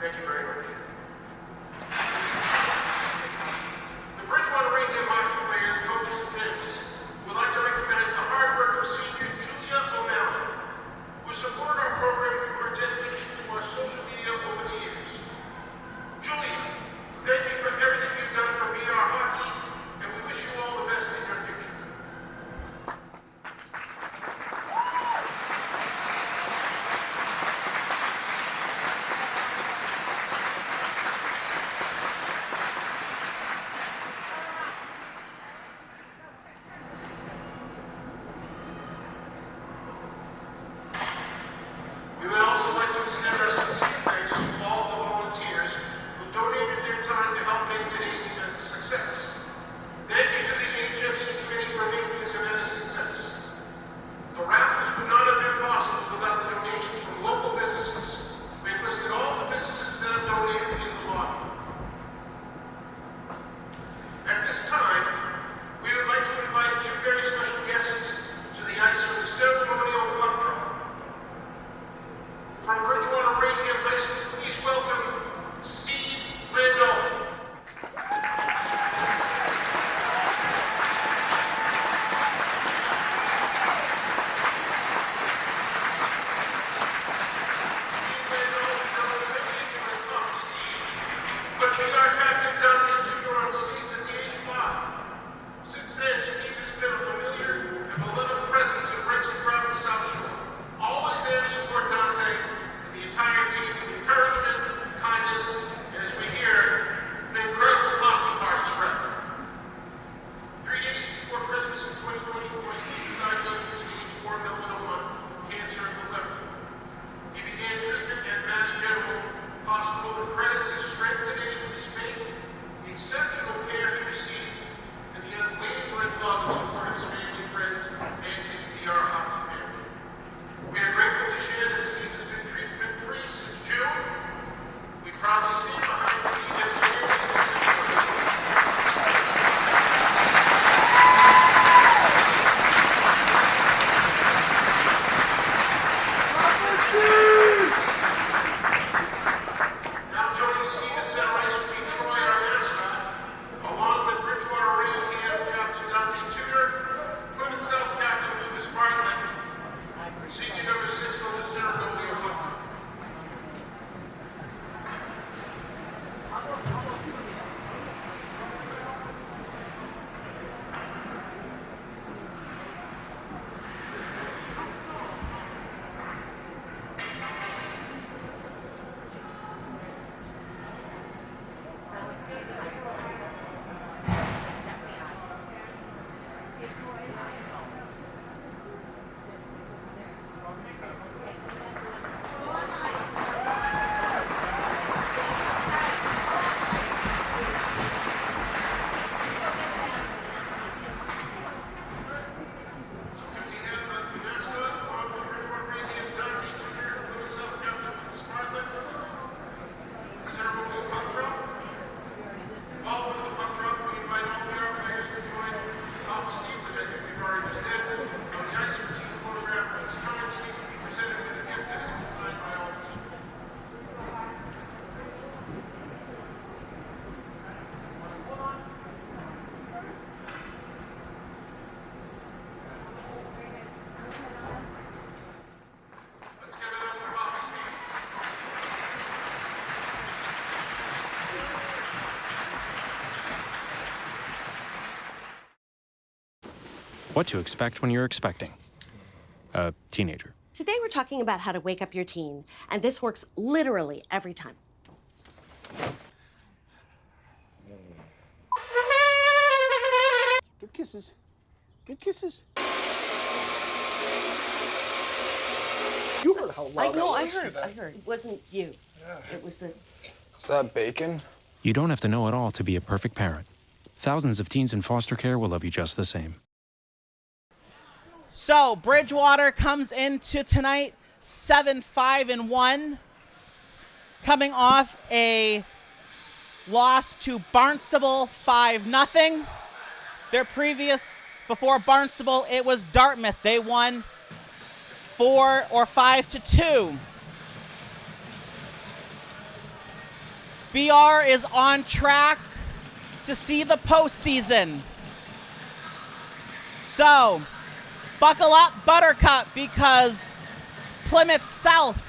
Thank you very much. The Bridgewater Radiant hockey players, coaches, and families would like to recognize the hard work of senior Julia O'Malley, who supported our program through her dedication to our social media over the years. Julia, thank you for everything you've done for BR Hockey, and we wish you all the best in your future. We would also like to extend our sincere thanks to all the volunteers who donated their time to help make today's event a success. Thank you to the HFC committee for making this event a success. The raffles would not have been possible without the donations from local businesses. We've listed all the businesses that have donated in the lobby. At this time, we would like to invite two very special guests to the ice for the ceremonial puck drop. From Bridgewater Radiant High School, please welcome Steve Randolph. Steve Randolph knows that the issue has come. Steve put BR captain Dante Tudor on skates at the age of 5. Since then, Steve has been a familiar and beloved presence in rinks throughout the South Shore. Always there to support Dante and the entire team with encouragement, kindness, and as we hear, an incredible pasta party spread. 3 days before Christmas in 2024, Steve was diagnosed with stage 4 melanoma cancer of the liver. He began treatment at Mass General Hospital and credits his strength today to his faith, the exceptional care he received, and the unwavering love and support of his family, friends, and his BR hockey family. We are grateful to share that Steve has been treatment-free since June. We proudly stand behind Steve and his family. Now joining Steve at center ice will be Troy, our mascot, along with Bridgewater Radiant captain Dante Tudor, Plymouth South captain Lucas Bartlett, senior number 6 from the ceremonial puck drop. What to expect when you're expecting a teenager. Today we're talking about how to wake up your teen, and this works literally every time. Good kisses. Good kisses. You heard how loud I heard. It wasn't you. Yeah. It was the... Is that bacon? You don't have to know it all to be a perfect parent. Thousands of teens in foster care will love you just the same. So Bridgewater comes into tonight 7-5-1, coming off a loss to Barnstable 5-0. Their previous, before Barnstable, it was Dartmouth. They won 4 or 5-2. BR is on track to see the postseason. So, buckle up, Buttercup, because Plymouth South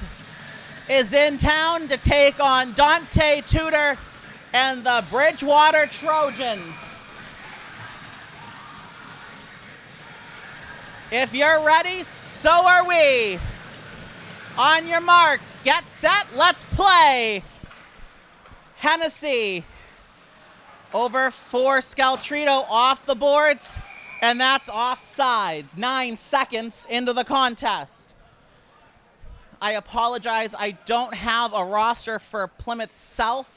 is in town to take on Dante Tudor and the Bridgewater Trojans. If you're ready, so are we. On your mark, get set, let's play. Hennessy over for Scaltrito off the boards, and that's offsides. 9 seconds into the contest. I apologize, I don't have a roster for Plymouth South.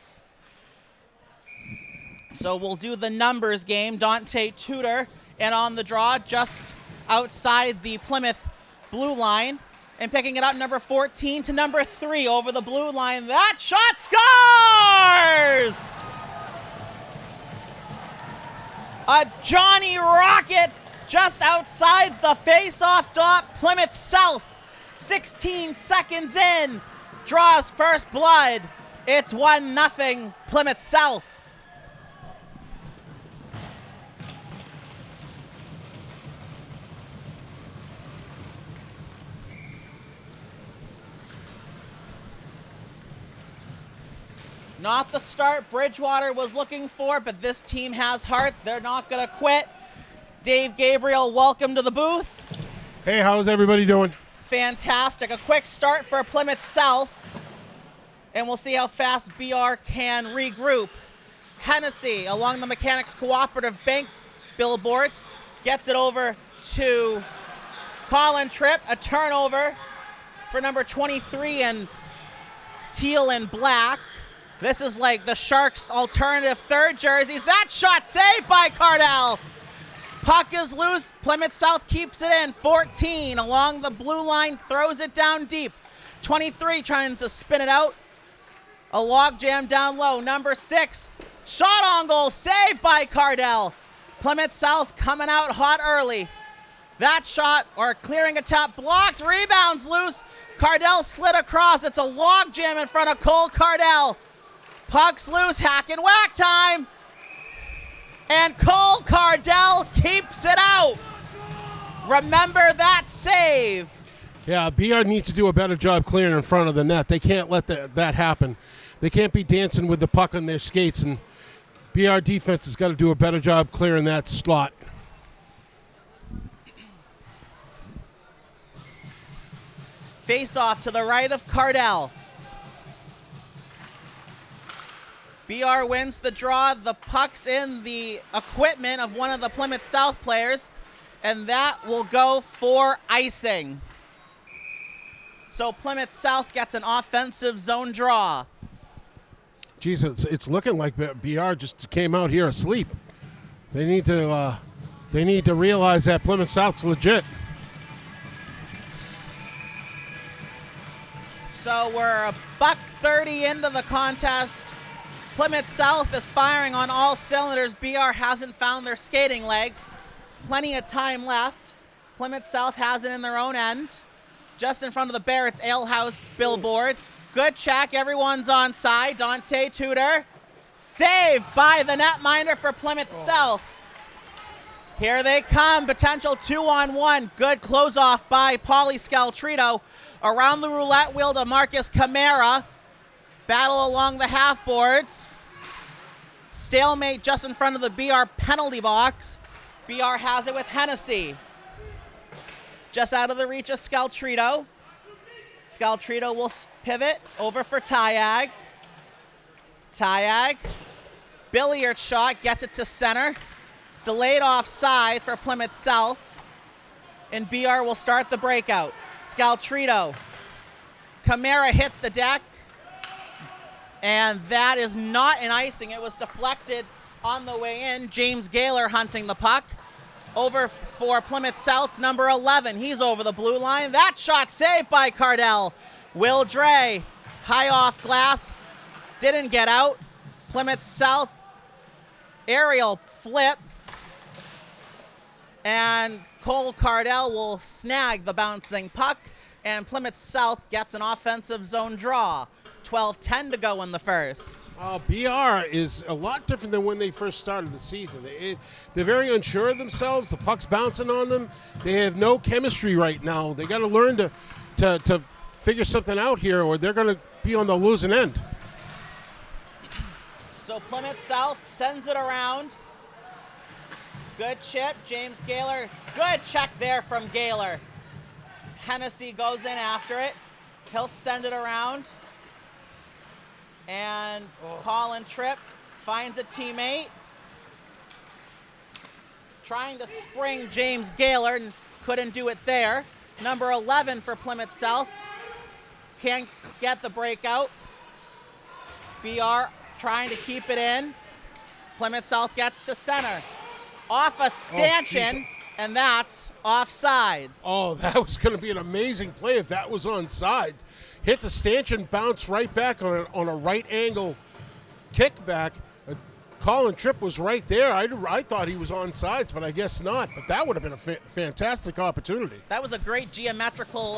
So we'll do the numbers game. Dante Tudor, and on the draw just outside the Plymouth blue line. And picking it up, number 14 to number 3 over the blue line. That shot scores! A Johnny Rocket just outside the face-off dot. Plymouth South, 16 seconds in, draws first blood. It's 1-0 Plymouth South. Not the start Bridgewater was looking for, but this team has heart. They're not going to quit. Dave Gabriel, welcome to the booth. Hey, how's everybody doing? Fantastic. A quick start for Plymouth South, and we'll see how fast BR can regroup. Hennessy, along the Mechanics Cooperative Bank billboard, gets it over to Colin Tripp. A turnover for number 23 in teal and black. This is like the Sharks' alternative third jerseys. That shot saved by Cardell. Puck is loose. Plymouth South keeps it in. 14 along the blue line, throws it down deep. 23 trying to spin it out. A log jam down low. Number 6, shot on goal, saved by Cardell. Plymouth South coming out hot early. That shot, or clearing a tap, blocked, rebounds loose. Cardell slid across. It's a log jam in front of Cole Cardell. Puck's loose, hack and whack time. And Cole Cardell keeps it out. Remember that save. Yeah, BR needs to do a better job clearing in front of the net. They can't let that happen. They can't be dancing with the puck on their skates, and BR defense has got to do a better job clearing that slot. Face off to the right of Cardell. BR wins the draw. The puck's in the equipment of one of the Plymouth South players, and that will go for icing. So Plymouth South gets an offensive zone draw. Geez, it's looking like BR just came out here asleep. They need to realize that Plymouth South's legit. So we're $1:30 into the contest. Plymouth South is firing on all cylinders. BR hasn't found their skating legs. Plenty of time left. Plymouth South has it in their own end. Just in front of the Barrett's Ale House billboard. Good check. Everyone's on side. Dante Tudor. Saved by the netminder for Plymouth South. Here they come. Potential 2-on-1. Good close off by Paulie Scaltrito. Around the roulette wheel to Marcus Camara. Battle along the half boards. Stalemate just in front of the BR penalty box. BR has it with Hennessy. Just out of the reach of Scaltrito. Scaltrito will pivot over for Tyag. Tyag. Billiard shot, gets it to center. Delayed offside for Plymouth South. And BR will start the breakout. Scaltrito. Camara hit the deck. And that is not an icing. It was deflected on the way in. James Gaylor hunting the puck. Over for Plymouth South's number 11. He's over the blue line. That shot saved by Cardell. Will Dre, high off glass. Didn't get out. Plymouth South aerial flip. And Cole Cardell will snag the bouncing puck. And Plymouth South gets an offensive zone draw. 12:10 to go in the first. BR is a lot different than when they first started the season. They're very unsure of themselves. The puck's bouncing on them. They have no chemistry right now. They got to learn to figure something out here, or they're going to be on the losing end. So Plymouth South sends it around. Good chip, James Gaylor. Good check there from Gaylor. Hennessy goes in after it. He'll send it around. And Colin Tripp finds a teammate. Trying to spring James Gaylor and couldn't do it there. Number 11 for Plymouth South. Can't get the breakout. BR trying to keep it in. Plymouth South gets to center. Off a stanchion, and that's offsides. Oh, that was going to be an amazing play if that was onside. Hit the stanchion, bounce right back on a right angle kickback. Colin Tripp was right there. I thought he was onside, but I guess not. But that would have been a fantastic opportunity. That was a great geometrical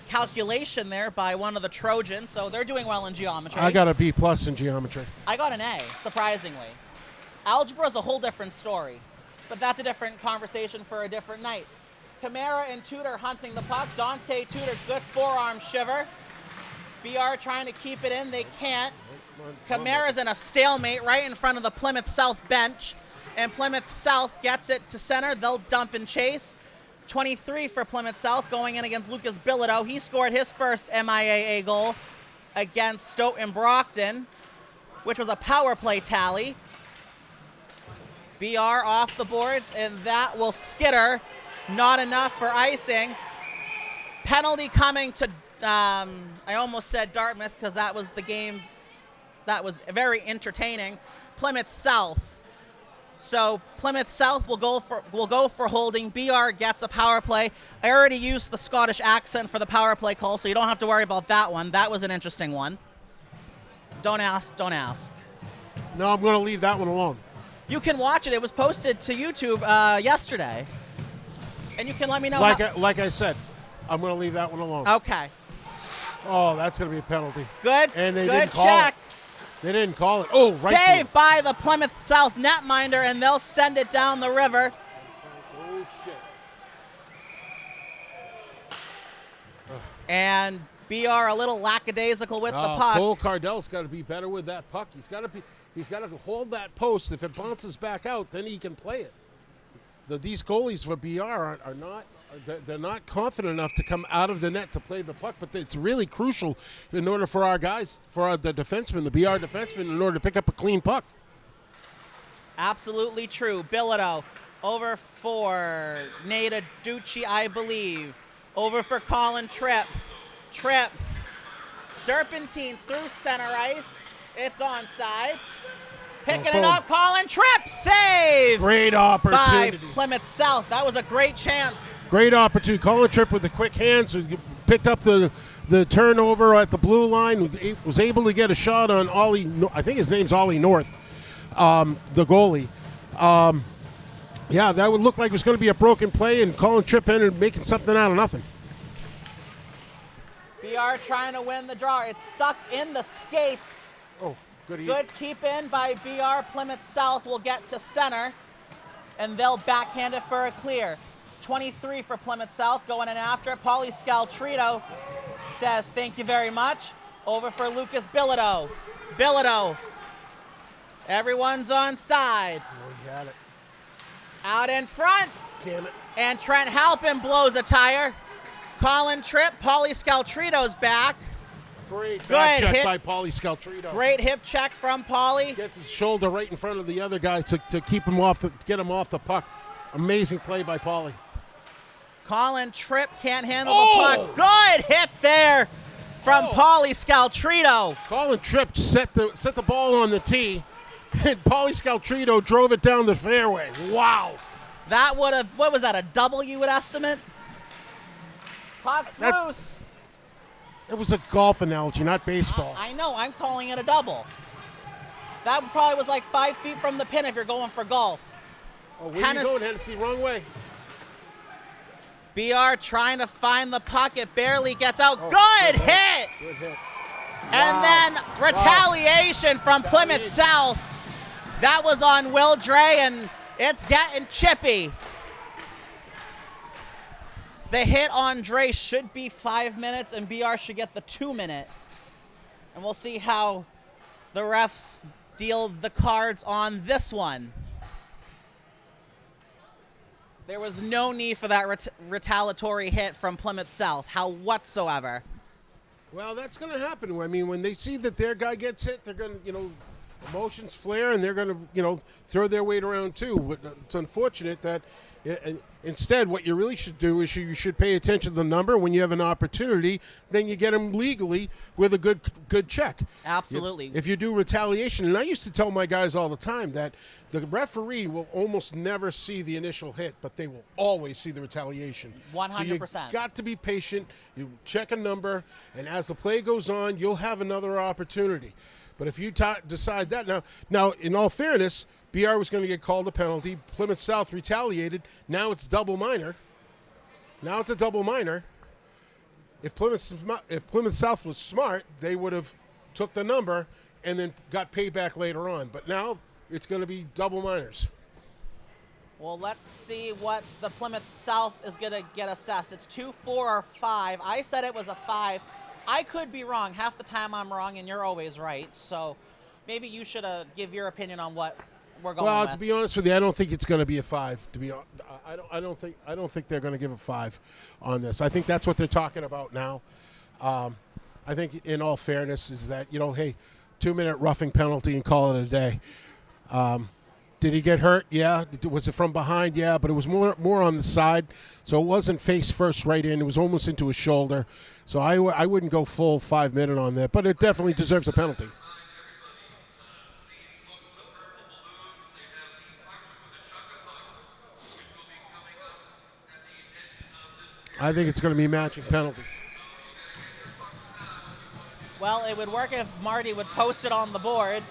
calculation there by one of the Trojans, so they're doing well in geometry. I got a B+ in geometry. I got an A, surprisingly. Algebra is a whole different story, but that's a different conversation for a different night. Camara and Tudor hunting the puck. Dante Tudor, good forearm shiver. BR trying to keep it in. They can't. Camara's in a stalemate right in front of the Plymouth South bench, and Plymouth South gets it to center. They'll dump and chase. 23 for Plymouth South going in against Lucas Bilodeau. He scored his first MIAA goal against Stoughton Brockton, which was a power play tally. BR off the boards, and that will skitter. Not enough for icing. Penalty coming to, I almost said Dartmouth because that was the game that was very entertaining. Plymouth South. So Plymouth South will go for holding. BR gets a power play. I already used the Scottish accent for the power play call, so you don't have to worry about that one. That was an interesting one. Don't ask, don't ask. No, I'm going to leave that one alone. You can watch it. It was posted to YouTube yesterday. And you can let me know. Like I said, I'm going to leave that one alone. Okay. Oh, that's going to be a penalty. Good. And they good didn't call check. They didn't call it. Oh, right. Saved by the Plymouth South netminder, and they'll send it down the river. Oh, shit. And BR a little lackadaisical with the puck. Cole Cardell's got to be better with that puck. He's got to hold that post. If it bounces back out, then he can play it. These goalies for BR are not. They're not confident enough to come out of the net to play the puck, but it's really crucial in order for our guys, the defensemen, the BR defensemen, in order to pick up a clean puck. Absolutely true. Bilodeau over for Nate Ducci, I believe. Over for Colin Tripp. Tripp serpentines through center ice. It's onside. Picking it up, Colin Tripp, save! Great opportunity. By Plymouth South. That was a great chance. Great opportunity. Colin Tripp with the quick hands who picked up the turnover at the blue line. He was able to get a shot on Ollie. I think his name's Ollie North, the goalie. Yeah, that would look like it was going to be a broken play, and Colin Tripp ended up making something out of nothing. BR trying to win the draw. It's stuck in the skates. Oh, good. Good keep in by BR. Plymouth South will get to center, and they'll backhand it for a clear. 23 for Plymouth South going in after it. Paulie Scaltrito says thank you very much. Over for Lucas Bilodeau. Bilodeau. Everyone's on side. Oh, he had it. Out in front. Damn it. And Trent Halpin blows a tire. Colin Tripp. Paulie Scaltrito's back. Great back check hit by Paulie Scaltrito. Great hip check from Paulie. Gets his shoulder right in front of the other guy to keep him get him off the puck. Amazing play by Paulie. Colin Tripp can't handle the puck. Good hit there from Paulie Scaltrito. Colin Tripp set the ball on the tee, and Paulie Scaltrito drove it down the fairway. Wow. That would have, what was that, a double you would estimate? Puck's loose. It was a golf analogy, not baseball. I know, I'm calling it a double. That probably was like 5 feet from the pin if you're going for golf. Oh, where are you going, Hennessy? Wrong way. BR trying to find the puck. It barely gets out. Good hit. Good hit. And then retaliation from Plymouth South. That was on Will Dre, and it's getting chippy. The hit on Dre should be 5 minutes, and BR should get the 2-minute. And we'll see how the refs deal the cards on this one. There was no need for that retaliatory hit from Plymouth South, how whatsoever. Well, that's going to happen. I mean, when they see that their guy gets hit, they're going to, emotions flare, and they're going to, throw their weight around too. But it's unfortunate that instead what you really should do is you should pay attention to the number. When you have an opportunity, then you get them legally with a good check. Absolutely. If you do retaliation, and I used to tell my guys all the time that the referee will almost never see the initial hit, but they will always see the retaliation. 100%. So you got to be patient. You check a number, and as the play goes on, you'll have another opportunity. But if you decide that now, in all fairness, BR was going to get called a penalty. Plymouth South retaliated. Now it's double minor. Now it's a double minor. If Plymouth South was smart, they would have took the number and then got paid back later on. But now it's going to be double minors. Well, let's see what the Plymouth South is going to get assessed. It's 2, 4, or 5. I said it was a 5. I could be wrong. Half the time I'm wrong, and you're always right. So maybe you should give your opinion on what we're going with. Well, to be honest with you, I don't think it's going to be a 5. I don't think they're going to give a 5 on this. I think that's what they're talking about now. I think, in all fairness, is that hey, 2-minute roughing penalty and call it a day. Did he get hurt? Yeah. Was it from behind? Yeah, but it was more on the side, so it wasn't face first right in. It was almost into his shoulder. So I wouldn't go full 5-minute on that, but it definitely deserves a penalty. I think it's going to be matching penalties. Well, it would work if Marty would post it on the board,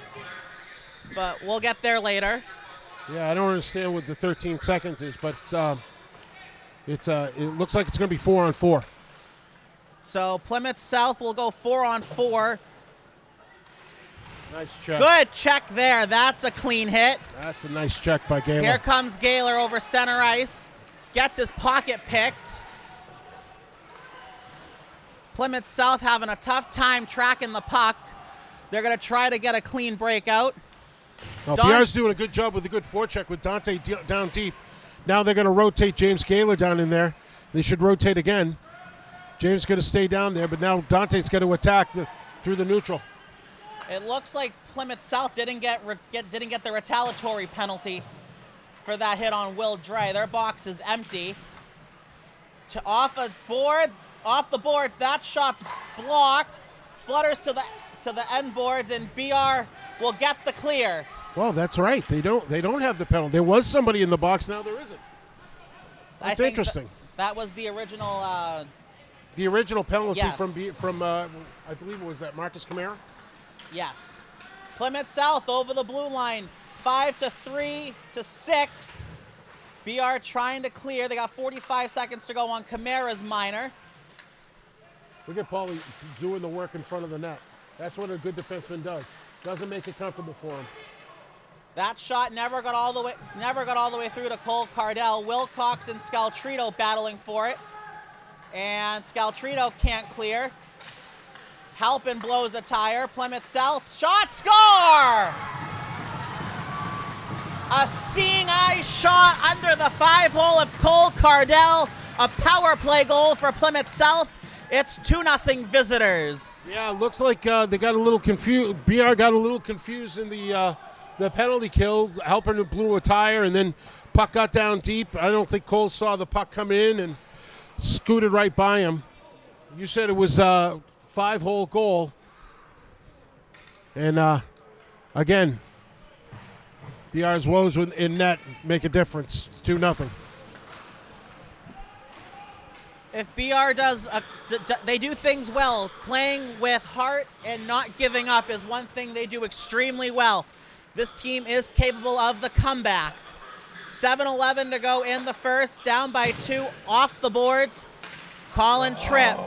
but we'll get there later. Yeah, I don't understand what the 13 seconds is, but it looks like it's going to be 4-on-4. So Plymouth South will go 4-on-4. Nice check. Good check there. That's a clean hit. That's a nice check by Gaylor. Here comes Gaylor over center ice. Gets his pocket picked. Plymouth South having a tough time tracking the puck. They're going to try to get a clean breakout. Well, PR's doing a good job with a good forecheck with Dante down deep. Now they're going to rotate James Gaylor down in there. They should rotate again. James going to stay down there, but now Dante's going to attack through the neutral. It looks like Plymouth South didn't get the retaliatory penalty for that hit on Will Dre. Their box is empty. Off the boards, that shot's blocked. Flutters to the end boards, and BR will get the clear. Well, that's right. They don't have the penalty. There was somebody in the box. Now there isn't. That's interesting. That was the original. The original penalty yes. from I believe it was that Marcus Camara. Yes. Plymouth South over the blue line, 5-3 to 6. BR trying to clear. They got 45 seconds to go on Camara's minor. Look at Paulie doing the work in front of the net. That's what a good defenseman does. Doesn't make it comfortable for him. That shot never got all the way through to Cole Cardell. Wilcox and Scaltrito battling for it. And Scaltrito can't clear. Halpin blows a tire. Plymouth South shot, score! A seeing eye shot under the 5-hole of Cole Cardell. A power play goal for Plymouth South. It's 2-0 visitors. Yeah, it looks like they got a little confused. BR got a little confused in the penalty kill. Halpin blew a tire, and then puck got down deep. I don't think Cole saw the puck come in and scooted right by him. You said it was a 5-hole goal. And again, BR's woes in net make a difference. It's 2-0. If BR they do things well. Playing with heart and not giving up is one thing they do extremely well. This team is capable of the comeback. 7:11 to go in the first, down by 2 off the boards. Colin Tripp.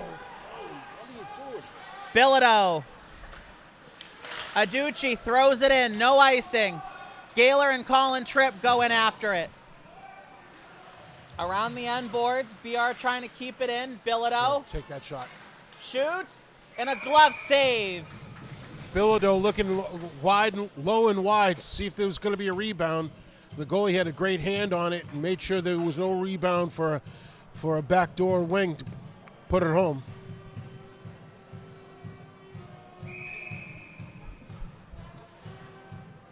Bilodeau Aducci throws it in, no icing. Gaylor and Colin Tripp going after it. Around the end boards, BR trying to keep it in. Bilodeau Take that shot. shoots, and a glove save. Bilodeau looking low and wide, see if there was going to be a rebound. The goalie had a great hand on it and made sure there was no rebound for a backdoor wing to put it home.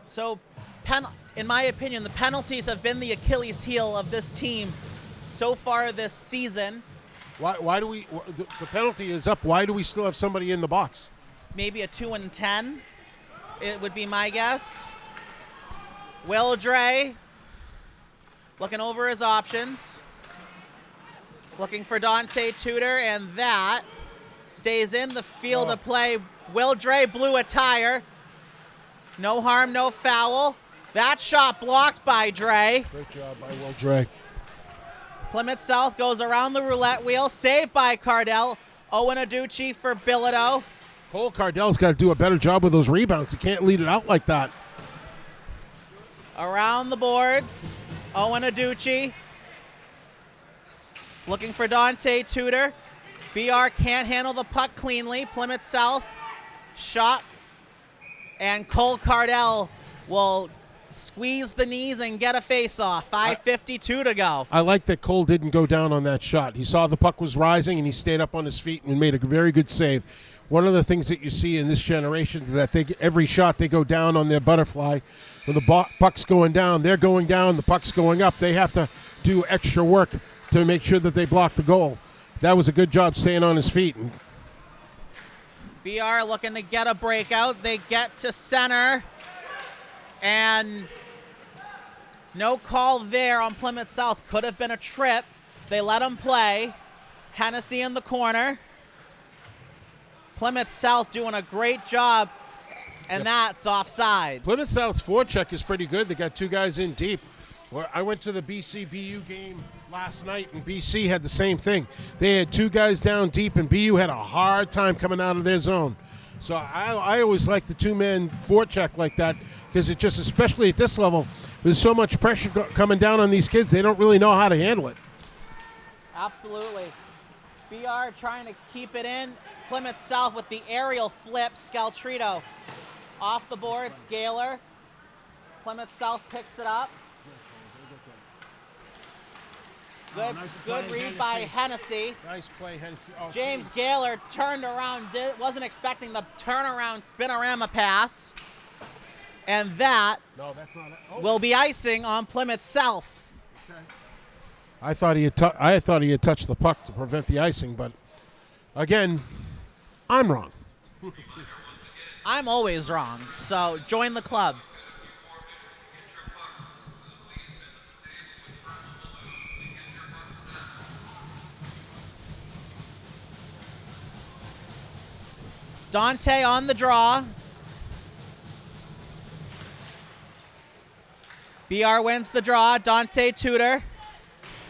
So, in my opinion, the penalties have been the Achilles heel of this team so far this season. Why do we? The penalty is up. Why do we still have somebody in the box? Maybe a 2 and 10, it would be my guess. Will Dre looking over his options. Looking for Dante Tudor, and that stays in the field of play. Will Dre blew a tire. No harm, no foul. That shot blocked by Dre. Great job by Will Dre. Plymouth South goes around the roulette wheel. Saved by Cardell. Owen Aducci for Bilodeau. Cole Cardell's got to do a better job with those rebounds. He can't lead it out like that. Around the boards, Owen Aducci. Looking for Dante Tudor. BR can't handle the puck cleanly. Plymouth South shot. And Cole Cardell will squeeze the knees and get a face-off. 5:52 to go. I like that Cole didn't go down on that shot. He saw the puck was rising, and he stayed up on his feet and made a very good save. One of the things that you see in this generation is that every shot they go down on their butterfly. When the puck's going down, they're going down, the puck's going up. They have to do extra work to make sure that they block the goal. That was a good job staying on his feet. BR looking to get a breakout. They get to center. And no call there on Plymouth South. Could have been a trip. They let him play. Hennessy in the corner. Plymouth South doing a great job, and that's offsides. Plymouth South's forecheck is pretty good. They got two guys in deep. Well, I went to the BC-BU game last night, and BC had the same thing. They had two guys down deep, and BU had a hard time coming out of their zone. So I always like the two-man forecheck like that, because it just, especially at this level, there's so much pressure coming down on these kids, they don't really know how to handle it. Absolutely. BR trying to keep it in. Plymouth South with the aerial flip. Scaltrito off the boards. Gaylor. Plymouth South picks it up. Good read by Hennessy. Nice play, Hennessy. Oh, James Gaylor turned around, wasn't expecting the turnaround spinorama pass. And that that's not it. will be icing on Plymouth South. Okay. I thought he had touched the puck to prevent the icing, but again, I'm wrong. I'm always wrong, so join the club. Dante on the draw. BR wins the draw. Dante Tudor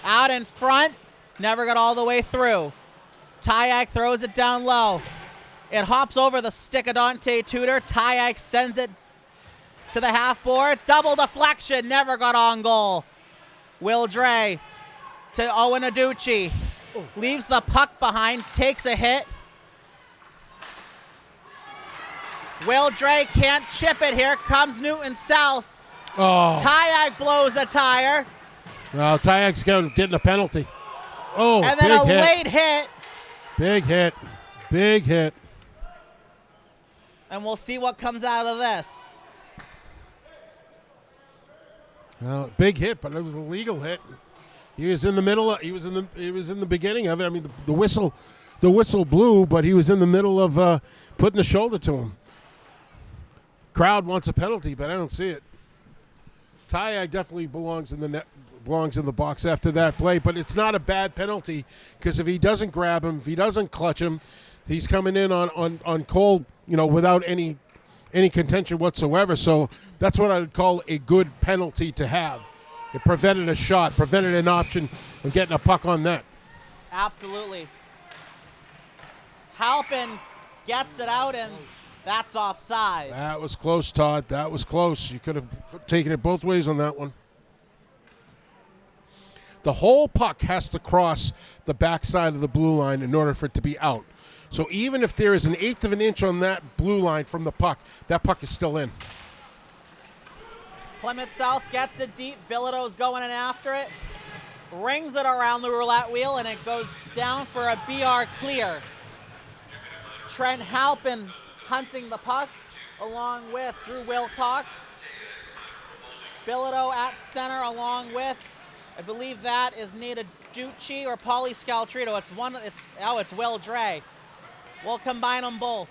out in front. Never got all the way through. Tyak throws it down low. It hops over the stick of Dante Tudor. Tyak sends it to the half boards. Double deflection. Never got on goal. Will Dre to Owen Aducci. Leaves the puck behind. Takes a hit. Will Dre can't chip it. Here comes Newton South. Oh. Tyak blows a tire. Well, Tyak's getting a penalty. Oh, and then big a hit. late hit. Big hit. Big hit. And we'll see what comes out of this. Well, big hit, but it was a legal hit. He was in the middle. He was in the beginning of it. I mean, the whistle blew, but he was in the middle of putting the shoulder to him. Crowd wants a penalty, but I don't see it. Tyak definitely belongs in the box after that play, but it's not a bad penalty, because if he doesn't grab him, if he doesn't clutch him, he's coming in on Cole, without any contention whatsoever. So that's what I would call a good penalty to have. It prevented a shot, prevented an option of getting a puck on net. Absolutely. Halpin gets it out, and That's offsides. That was close, Todd. That was close. You could have taken it both ways on that one. The whole puck has to cross the backside of the blue line in order for it to be out. So even if there is an eighth of an inch on that blue line from the puck, that puck is still in. Plymouth South gets it deep. Bilodeau's going in after it. Rings it around the roulette wheel, and it goes down for a BR clear. Trent Halpin hunting the puck along with Drew Wilcox. Bilodeau at center along with, I believe that is Nita Ducci or Pauly Scaltrito. It's Will Dre. We'll combine them both.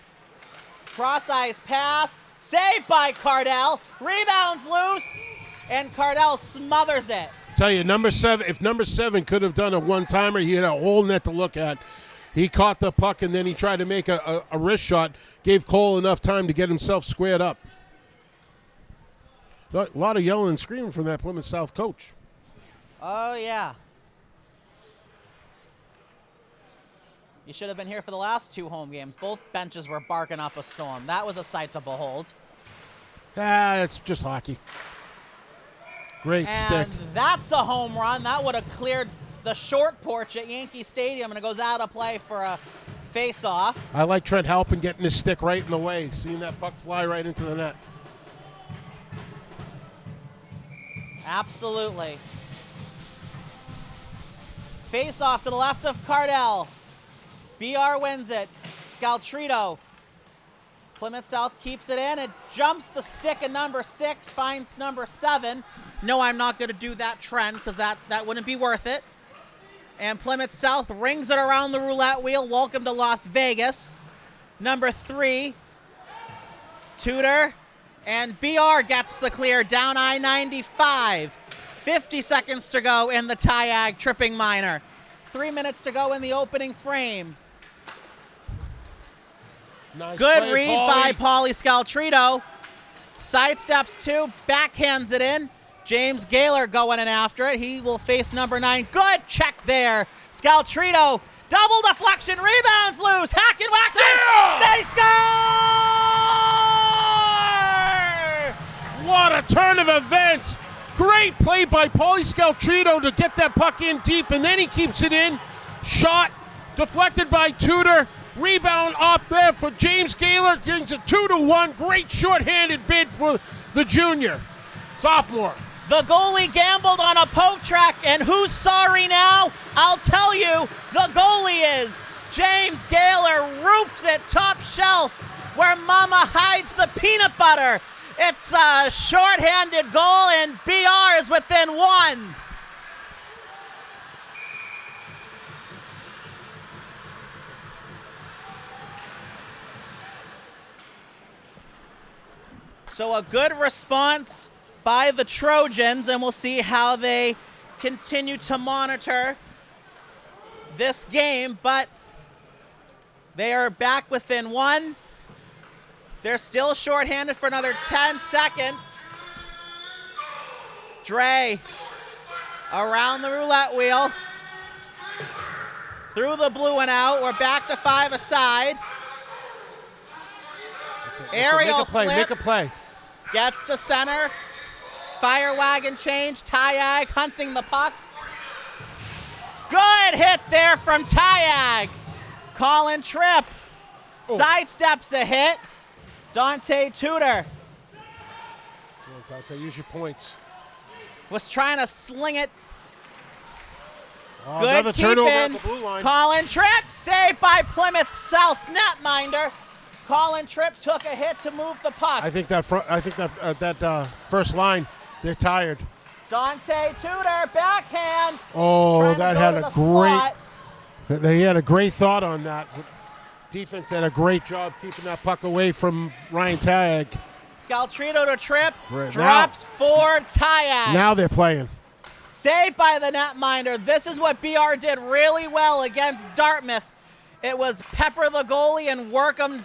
Cross ice pass, saved by Cardell. Rebounds loose, and Cardell smothers it. Tell you, number 7, if number 7 could have done a one-timer, he had a whole net to look at. He caught the puck, and then he tried to make a wrist shot, gave Cole enough time to get himself squared up. A lot of yelling and screaming from that Plymouth South coach. Oh, yeah. You should have been here for the last 2 home games. Both benches were barking up a storm. That was a sight to behold. It's just hockey. Great stick. And that's a home run. That would have cleared the short porch at Yankee Stadium, and it goes out of play for a face-off. I like Trent Halpin getting his stick right in the way, seeing that puck fly right into the net. Absolutely. Face-off to the left of Cardell. BR wins it. Scaltrito. Plymouth South keeps it in. It jumps the stick of number 6, finds number 7. No, I'm not going to do that trend because that wouldn't be worth it. And Plymouth South rings it around the roulette wheel. Welcome to Las Vegas. Number 3, Tudor. And BR gets the clear down I-95. 50 seconds to go in the Tyag tripping minor. 3 minutes to go in the opening frame. Nice Good play, read by Pauly Scaltrito. Sidesteps 2, backhands it in. James Gaylor going in after it. He will face number 9. Good check there. Scaltrito, double deflection, rebounds loose. Hack and whack. They score! What a turn of events. Great play by Pauly Scaltrito to get that puck in deep, and then he keeps it in. Shot deflected by Tudor. Rebound up there for James Gaylor. Getting a 2-1. Great shorthanded bid for the junior. Sophomore. The goalie gambled on a poke track, and who's sorry now? I'll tell you, the goalie is. James Gaylor roofs it top shelf where Mama hides the peanut butter. It's a shorthanded goal, and BR is within 1. So a good response by the Trojans, and we'll see how they continue to monitor this game, but they are back within 1. They're still shorthanded for another 10 seconds. Dre around the roulette wheel. Through the blue and out. We're back to 5 aside. Aerial flip. Make a play. Gets to center. Fire wagon change. Tyag hunting the puck. Good hit there from Tyag. Colin Tripp sidesteps a hit. Dante Tudor Dante, use your points. was trying to sling it. Oh, Good another keep turnover in. at the blue line. Colin Tripp saved by Plymouth South's netminder. Colin Tripp took a hit to move the puck. I think that first line, they're tired. Dante Tudor backhand. Oh, Trying to that go had to a the great. slot. They had a great thought on that. Defense did a great job keeping that puck away from Ryan Tyag. Scaltrito to Tripp. Right, Drops for Tyag. Now they're playing. Saved by the netminder. This is what BR did really well against Dartmouth. It was pepper the goalie and work him.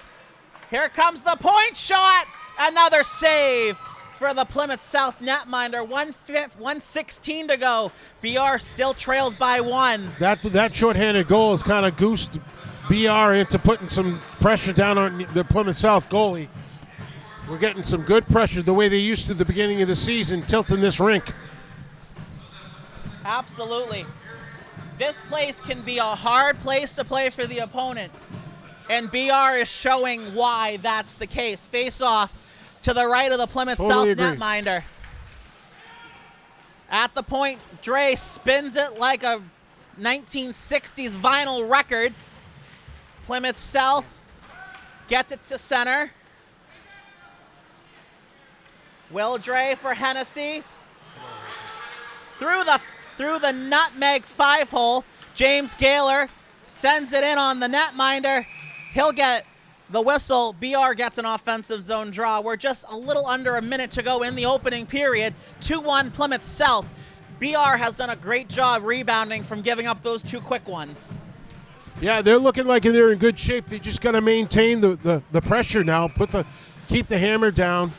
Here comes the point shot. Another save for the Plymouth South netminder. 1:16 to go. BR still trails by 1. That shorthanded goal is kind of goosed BR into putting some pressure down on the Plymouth South goalie. We're getting some good pressure the way they used to at the beginning of the season, tilting this rink. Absolutely. This place can be a hard place to play for the opponent, and BR is showing why that's the case. Face off to the right of the Plymouth Totally South agree. netminder. At the point, Dre spins it like a 1960s vinyl record. Plymouth South gets it to center. Will Dre for Hennessy. Through the nutmeg 5-hole, James Gaylor sends it in on the netminder. He'll get the whistle. BR gets an offensive zone draw. We're just a little under a minute to go in the opening period. 2-1 Plymouth South. BR has done a great job rebounding from giving up those two quick ones. Yeah, they're looking like they're in good shape. They just got to maintain the pressure now. Keep the hammer down,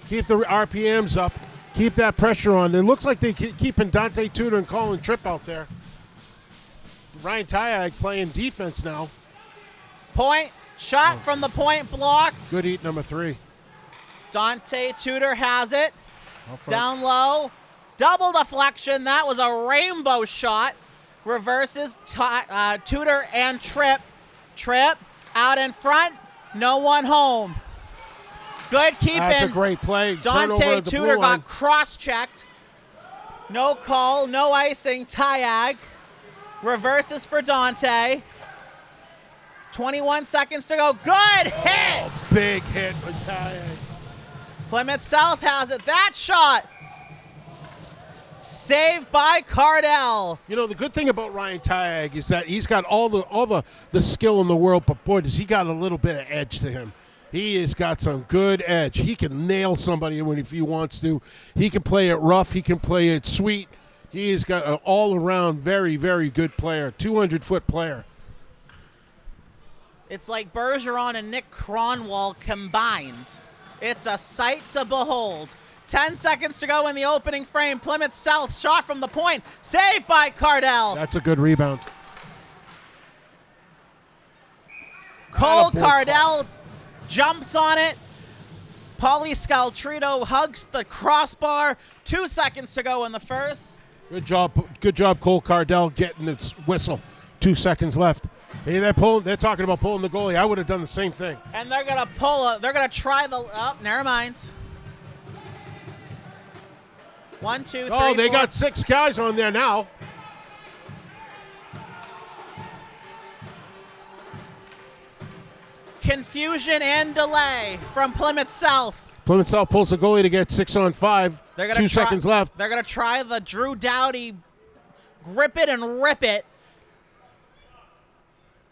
keep the RPMs up, keep that pressure on. It looks like they're keeping Dante Tudor and Colin Tripp out there. Ryan Tyag playing defense now. Point, shot from the point blocked. Good eat number 3. Dante Tudor has it. Out front. Down low. Double deflection. That was a rainbow shot. Reverses Tudor and Tripp. Tripp out in front. No one home. Good keeping. That's a great play. Turnover Dante at the Tudor blue line. got cross-checked. No call, no icing. Tyag reverses for Dante. 21 seconds to go. Good hit. Big hit with Tyag. Plymouth South has it. That shot saved by Cardell. You know, the good thing about Ryan Tyag is that he's got all the skill in the world, but boy, does he got a little bit of edge to him. He has got some good edge. He can nail somebody if he wants to. He can play it rough. He can play it sweet. He has got an all-around very, very good player, 200-foot player. It's like Bergeron and Nick Cronwall combined. It's a sight to behold. 10 seconds to go in the opening frame. Plymouth South shot from the point. Saved by Cardell. That's a good rebound. Cole Attaboy, Cardell jumps on it. Paulie Scaltrito hugs the crossbar. 2 seconds to go in the first. Good job, Cole Cardell getting its whistle. 2 seconds left. Hey, they're talking about pulling the goalie. I would have done the same thing. And they're gonna they're gonna try the, oh, never mind. 1, 2, 3, Oh, they 4. got 6 guys on there now. Confusion and delay from Plymouth South. Plymouth South pulls the goalie to get 6 on 5. They're gonna 2 seconds left. They're gonna try the Drew Doughty grip it and rip it.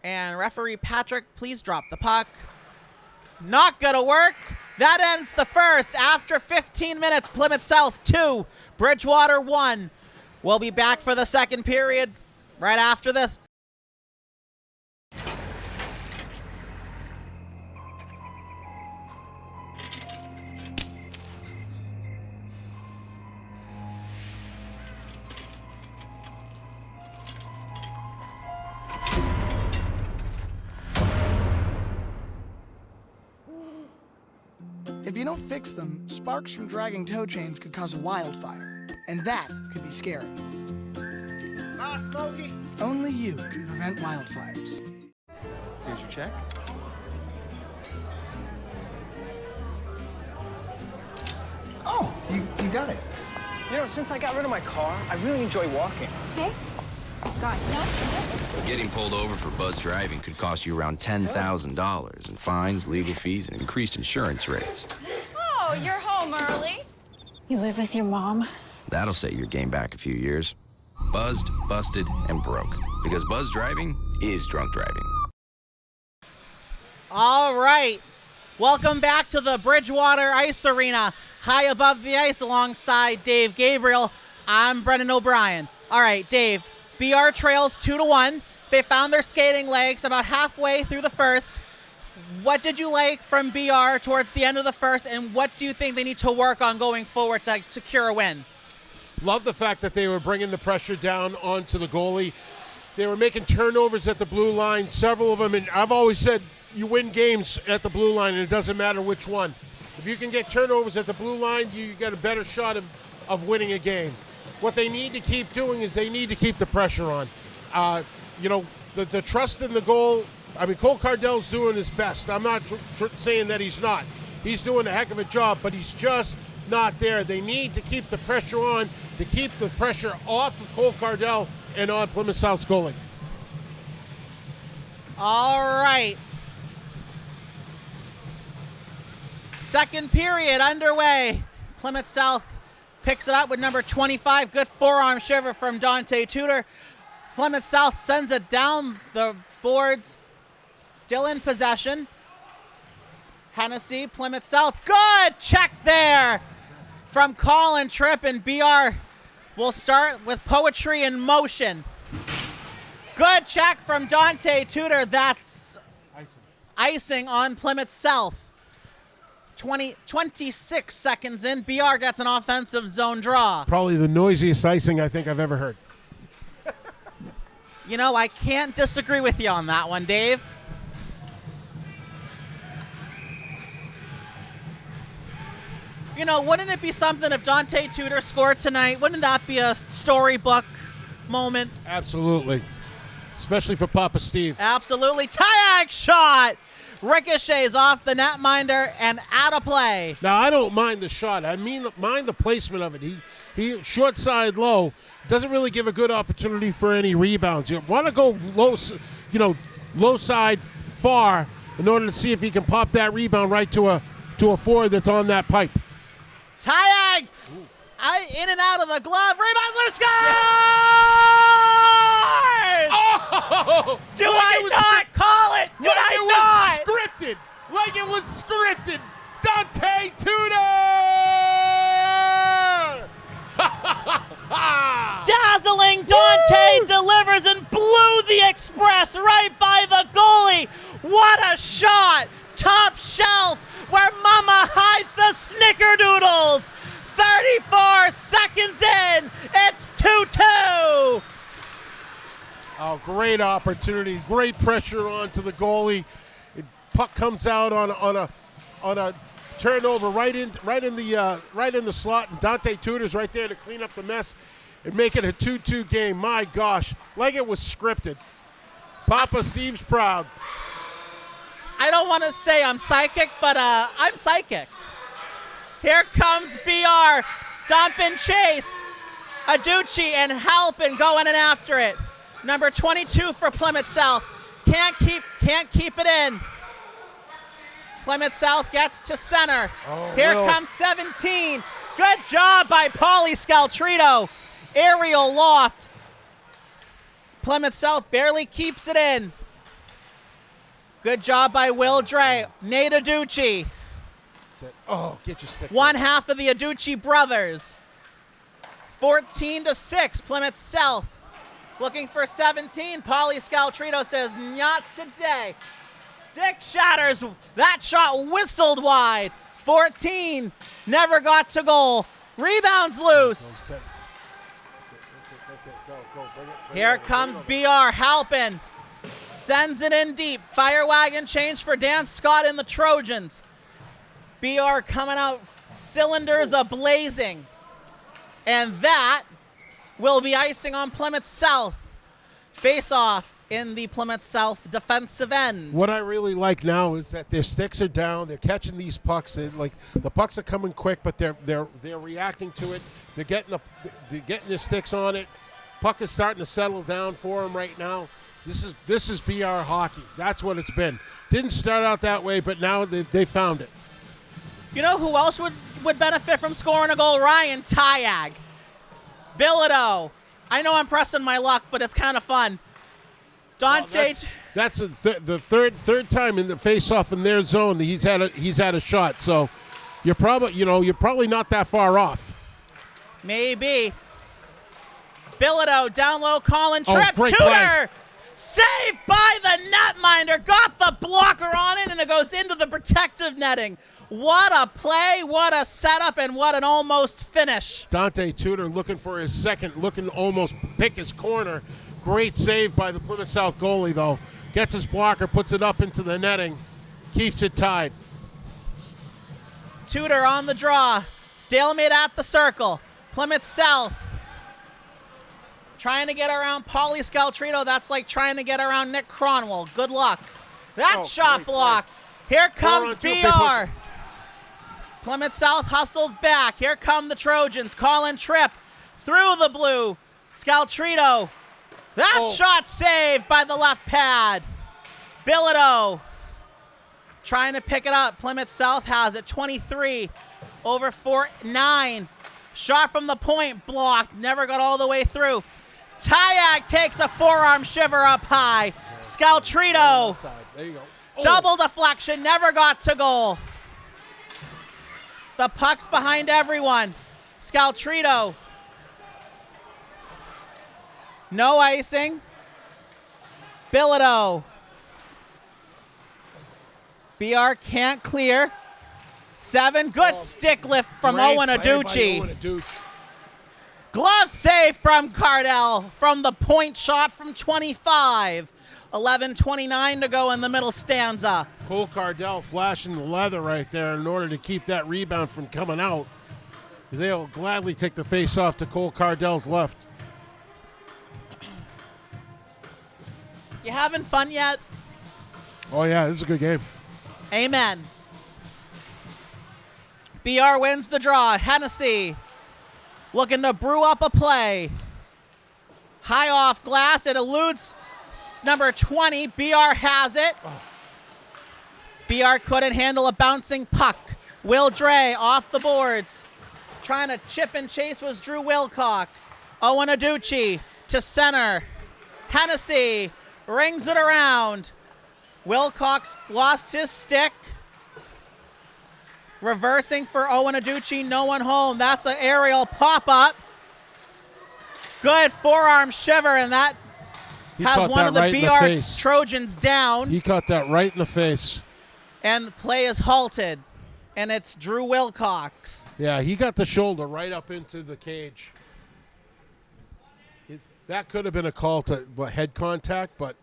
And referee Patrick, please drop the puck. Not gonna work. That ends the first. After 15 minutes, Plymouth South 2, Bridgewater 1. We'll be back for the second period right after this. If you don't fix them, sparks from dragging tow chains could cause a wildfire, and that could be scary. Smokey. Only you can prevent wildfires. Here's your check. Oh, you got it. You know, since I got rid of my car, I really enjoy walking. Okay. Got it. Getting pulled over for buzz driving could cost you around $10,000 in fines, legal fees, and increased insurance rates. Oh, you're home early. You live with your mom? That'll set your game back a few years. Buzzed, busted, and broke. Because buzz driving is drunk driving. All right. Welcome back to the Bridgewater Ice Arena. High above the ice alongside Dave Gabriel. I'm Brendan O'Brien. All right, Dave. BR trails 2-1. They found their skating legs about halfway through the first. What did you like from BR towards the end of the first, and what do you think they need to work on going forward to secure a win? Love the fact that they were bringing the pressure down onto the goalie. They were making turnovers at the blue line, several of them, and I've always said you win games at the blue line, and it doesn't matter which one. If you can get turnovers at the blue line, you get a better shot of winning a game. What they need to keep doing is they need to keep the pressure on. The trust in the goal. I mean, Cole Cardell's doing his best. I'm not saying that he's not. He's doing a heck of a job, but he's just not there. They need to keep the pressure on, to keep the pressure off of Cole Cardell and on Plymouth South's goalie. All right. Second period underway. Plymouth South picks it up with number 25. Good forearm shiver from Dante Tudor. Plymouth South sends it down the boards. Still in possession. Hennessy, Plymouth South. Good check there from Colin Tripp, and BR will start with poetry in motion. Good check from Dante Tudor. That's icing on Plymouth South. 26 seconds in. BR gets an offensive zone draw. Probably the noisiest icing I think I've ever heard. You know, I can't disagree with you on that one, Dave. You know, wouldn't it be something if Dante Tudor scored tonight? Wouldn't that be a storybook moment? Absolutely. Especially for Papa Steve. Absolutely. Tyak shot! Ricochets off the netminder and out of play. Now, I don't mind the shot. I mean, mind the placement of it. He short side low. Doesn't really give a good opportunity for any rebounds. You want to go low side far in order to see if he can pop that rebound right to a forward that's on that pipe. Tyak! In and out of the glove. Rebounds are scores! Oh! Do I not call it? Did I not? Scripted. Like it was scripted. Dante Tudor! Dazzling Dante delivers and blew the express right by the goalie. What a shot! Top shelf where Mama hides the snickerdoodles. 34 seconds in, it's 2-2. Oh, great opportunity! Great pressure onto the goalie. Puck comes out on a turnover right in the slot, and Dante Tudor's right there to clean up the mess and make it a 2-2 game. My gosh, like it was scripted. Papa Steve's proud. I don't want to say I'm psychic, but I'm psychic. Here comes BR, dump and chase. Aducci and Halpin going in after it. Number 22 for Plymouth South. Can't keep it in. Plymouth South gets to center. Here comes 17. Good job by Paulie Scaltrito. Aerial loft. Plymouth South barely keeps it in. Good job by Will Dre. Nate Aducci. Oh, get your stick. One half of the Aducci brothers. 14-6, Plymouth South. Looking for 17. Paulie Scaltrito says, not today. Stick shatters. That shot whistled wide. 14. Never got to goal. Rebounds loose. That's it. Go. Bring it. Here comes BR. Halpin sends it in deep. Fire wagon change for Dan Scott and the Trojans. BR coming out, cylinders a-blazing. And that will be icing on Plymouth South. Face-off in the Plymouth South defensive end. What I really like now is that their sticks are down. They're catching these pucks. The pucks are coming quick, but they're reacting to it. They're getting their sticks on it. Puck is starting to settle down for them right now. This is BR hockey. That's what it's been. Didn't start out that way, but now they found it. You know who else would benefit from scoring a goal? Ryan Tyak. Bilodeau. I know I'm pressing my luck, but it's kind of fun. Dante. That's the third time in the face-off in their zone that he's had a shot. So you're probably not that far off. Maybe. Bilodeau down low. Colin Tripp. Great Tudor. play. Saved by the netminder. Got the blocker on it, and it goes into the protective netting. What a play, what a setup, and what an almost finish. Dante Tudor looking for his second, looking to almost pick his corner, Great save by the Plymouth South goalie, though. Gets his blocker, puts it up into the netting, keeps it tied. Tudor on the draw. Stalemate at the circle. Plymouth South trying to get around Paulie Scaltrito. That's like trying to get around Nick Cronwell. Good luck. That shot blocked. Here comes BR. Plymouth South hustles back. Here come the Trojans. Colin Tripp through the blue. Scaltrito. That shot saved by the left pad. Bilodeau trying to pick it up. Plymouth South has it 23-9. Shot from the point blocked. Never got all the way through. Tyag takes a forearm shiver up high. Scaltrito. There you go. Double deflection. Never got to goal. The puck's behind everyone. Scaltrito. No icing. Bilodeau. BR can't clear. 7. Good stick lift from Owen Aducci. Glove save from Cardell from the point shot from 25. 11:29 to go in the middle stanza. Cole Cardell flashing the leather right there in order to keep that rebound from coming out. They'll gladly take the face off to Cole Cardell's left. You having fun yet? Oh, yeah, this is a good game. Amen. BR wins the draw. Hennessy looking to brew up a play. High off glass. It eludes number 20. BR has it. BR couldn't handle a bouncing puck. Will Dre off the boards. Trying to chip and chase was Drew Wilcox. Owen Aducci to center. Hennessy rings it around. Wilcox lost his stick. Reversing for Owen Aducci, no one home. That's an aerial pop-up. Good forearm shiver, and that has one of the BR Trojans down. He caught that right in the face. And the play is halted, and it's Drew Wilcox. Yeah, he got the shoulder right up into the cage. That could have been a call to head contact, but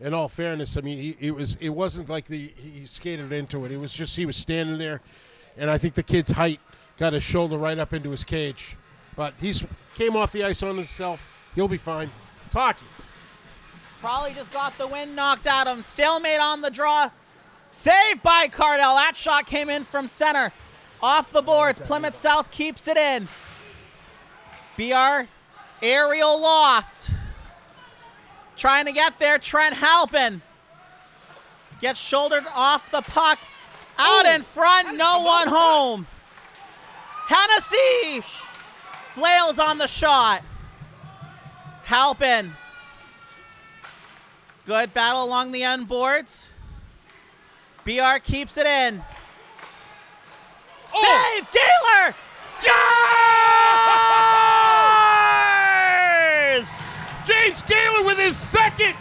in all fairness, I mean, it wasn't like he skated into it. It was just he was standing there, and I think the kid's height got his shoulder right up into his cage. But he's came off the ice on himself. He'll be fine. Talkie. Probably just got the wind knocked out of him. Stalemate on the draw. Saved by Cardell. That shot came in from center. Off the boards. Plymouth South keeps it in. BR aerial loft. Trying to get there. Trent Halpin gets shouldered off the puck. Out in front. No one home. Hennessy flails on the shot. Halpin. Good battle along the end boards. BR keeps it in. Save! Gaylor! Scores! James Gaylor with his second.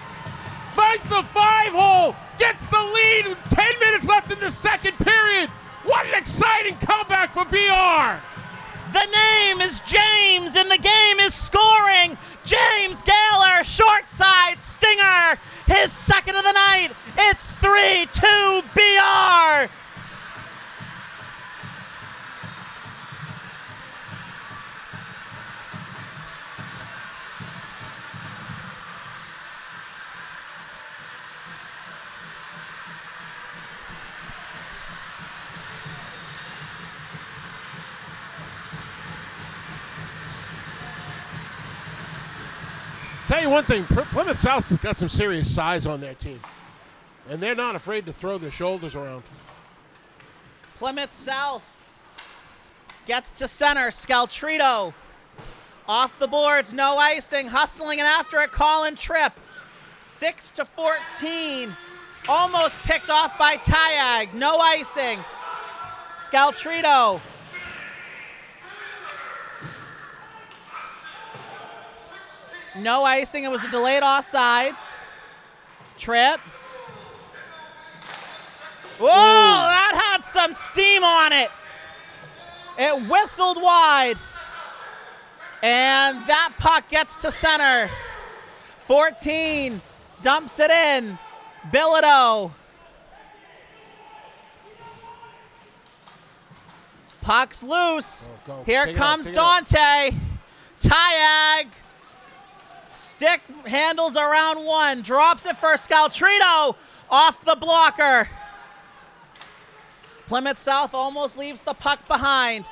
Finds the 5-hole. Gets the lead. 10 minutes left in the second period. What an exciting comeback for BR. The name is James and the game is scoring. James Gaylor, short side stinger. His second of the night. It's 3-2 BR. Tell you one thing, Plymouth South has got some serious size on their team, and they're not afraid to throw their shoulders around. Plymouth South gets to center. Scaltrito off the boards, no icing, hustling and after it. Colin Tripp, 6-14, almost picked off by Tyag, no icing. Scaltrito. No icing, it was a delayed offsides. Tripp. Whoa, that had some steam on it. It whistled wide. And that puck gets to center. 14, dumps it in. Bilodeau. Puck's loose. Go. Here Take it out, comes take it out. Dante. Tyag. Stick handles around one. Drops it for Scaltrito. Off the blocker. Plymouth South almost leaves the puck behind.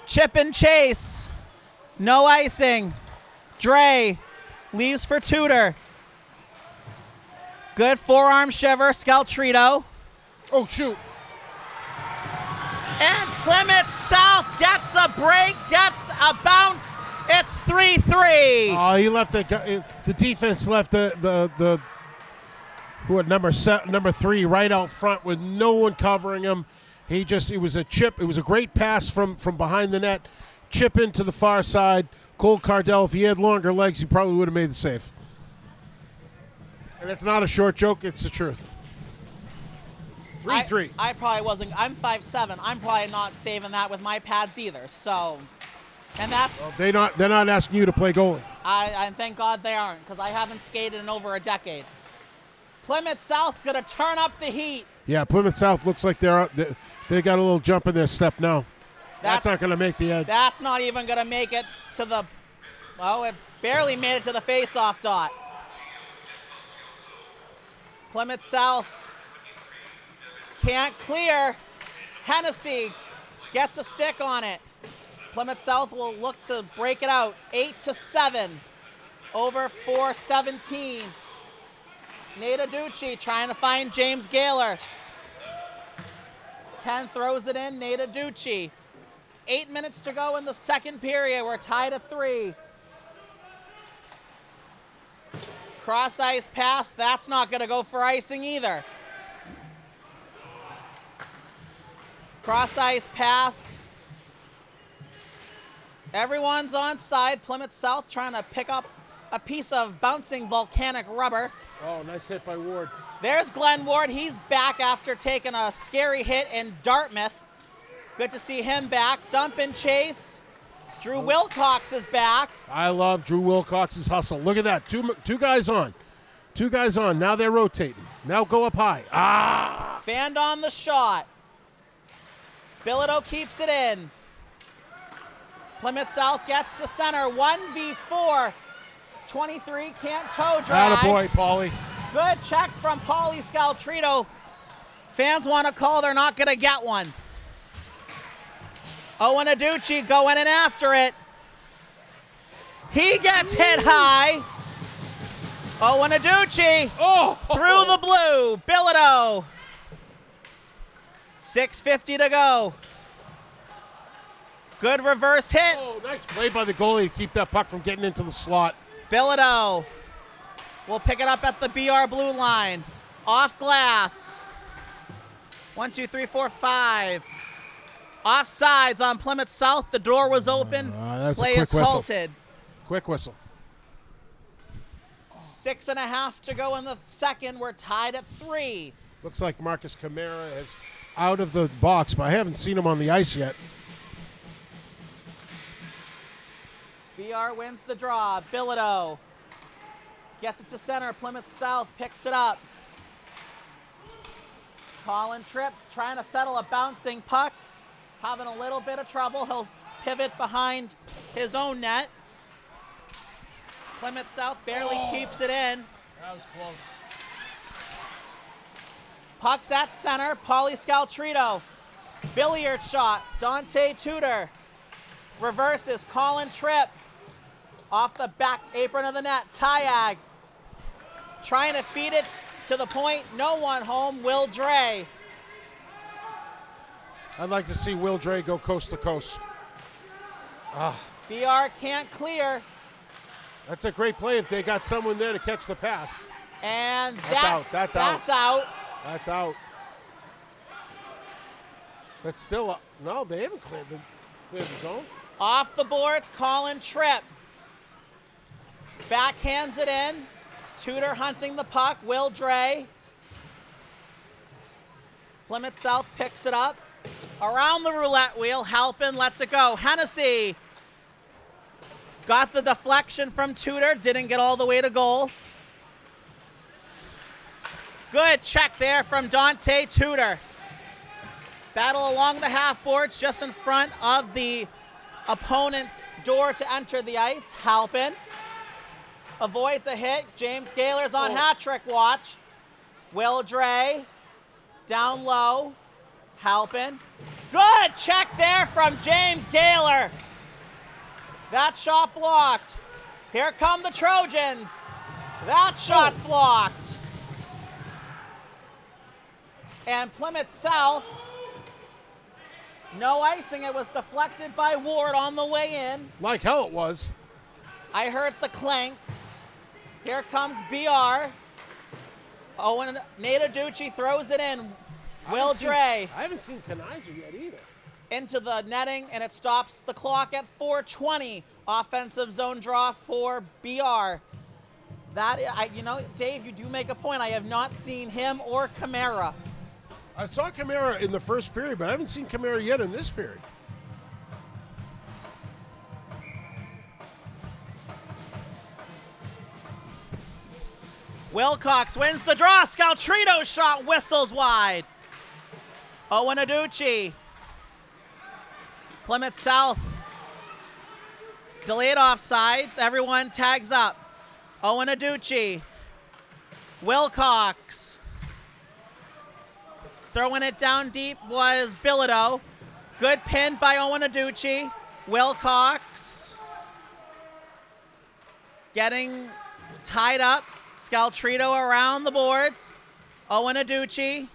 Chip and chase. No icing. Dre leaves for Tudor. Good forearm shiver, Scaltrito. Oh, shoot. And Plymouth South gets a break, gets a bounce. It's 3-3. Oh, he left the defense left the who had number 3 right out front with no one covering him. It was a chip. It was a great pass from behind the net. Chip into the far side. Cole Cardell, if he had longer legs, he probably would have made the save. And it's not a short joke, it's the truth. 3-3. I probably wasn't. I'm 5'7". I'm probably not saving that with my pads either. So, and that's. Well, they're not asking you to play goalie. I thank God they aren't, because I haven't skated in over a decade. Plymouth South's gonna turn up the heat. Yeah, Plymouth South looks like they got a little jump in their step now. That's not going to make the edge. That's not even gonna make it to the. Oh, it barely made it to the face-off dot. Plymouth South can't clear. Hennessy gets a stick on it. Plymouth South will look to break it out. 8-7 over 4:17. Nate Ducci trying to find James Gaylor. 10 throws it in, Nate Ducci. 8 minutes to go in the second period. We're tied at 3. Cross ice pass, that's not gonna go for icing either. Cross ice pass. Everyone's on side. Plymouth South trying to pick up a piece of bouncing volcanic rubber. Oh, nice hit by Ward. There's Glenn Ward. He's back after taking a scary hit in Dartmouth. Good to see him back. Dump and chase. Drew Wilcox is back. I love Drew Wilcox's hustle. Look at that. Two guys on. 2 guys on. Now they're rotating. Now go up high. Ah! Fanned on the shot. Bilodeau keeps it in. Plymouth South gets to center. 1v4. 23 can't toe drag. Attaboy, Paulie. Good check from Paulie Scaltrito. Fans want a call. They're not going to get one. Owen Aducci going in after it. He gets hit high. Owen Aducci through the blue. Bilodeau. 6:50 to go. Good reverse hit. Oh, nice play by the goalie to keep that puck from getting into the slot. Bilodeau will pick it up at the BR blue line. Off glass. 1, 2, 3, 4, 5. Offsides on Plymouth South. The door was open. That's Play a quick is whistle. halted. Quick whistle. 6.5 to go in the second. We're tied at 3. Looks like Marcus Camara is out of the box, but I haven't seen him on the ice yet. BR wins the draw. Bilodeau gets it to center. Plymouth South picks it up. Colin Tripp trying to settle a bouncing puck. Having a little bit of trouble. He'll pivot behind his own net. Plymouth South barely keeps it in. That was close. Puck's at center. Paulie Scaltrito. Billiard shot. Dante Tudor. Reverses. Colin Tripp. Off the back apron of the net. Tyag. Trying to feed it to the point. No one home. Will Dre. I'd like to see Will Dre go coast to coast. BR can't clear. That's a great play if they got someone there to catch the pass. And That's out. That's out. That's out. But still, no, they haven't cleared the zone. Off the boards, Colin Tripp. Backhands it in. Tudor hunting the puck. Will Dre. Plymouth South picks it up. Around the roulette wheel, Halpin lets it go. Hennessy got the deflection from Tudor. Didn't get all the way to goal. Good check there from Dante Tudor. Battle along the half boards just in front of the opponent's door to enter the ice. Halpin avoids a hit. James Gaylor's on hat trick watch. Will Dre down low. Halpin. Good check there from James Gaylor. That shot blocked. Here come the Trojans. That shot's blocked. And Plymouth South, no icing. It was deflected by Ward on the way in. Like hell it was. I heard the clank. Here comes BR. Owen Nadaducci throws it in. Will Dre. I haven't seen Kanizer yet either. Into the netting, and it stops the clock at 4:20. Offensive zone draw for BR. Dave, you do make a point. I have not seen him or Kamara. I saw Kamara in the first period, but I haven't seen Kamara yet in this period. Wilcox wins the draw. Scaltrito's shot whistles wide. Owen Aducci. Plymouth South. Delayed offsides. Everyone tags up. Owen Aducci. Wilcox. Throwing it down deep was Bilodeau. Good pin by Owen Aducci. Wilcox. Getting tied up. Scaltrito around the boards. Owen Aducci.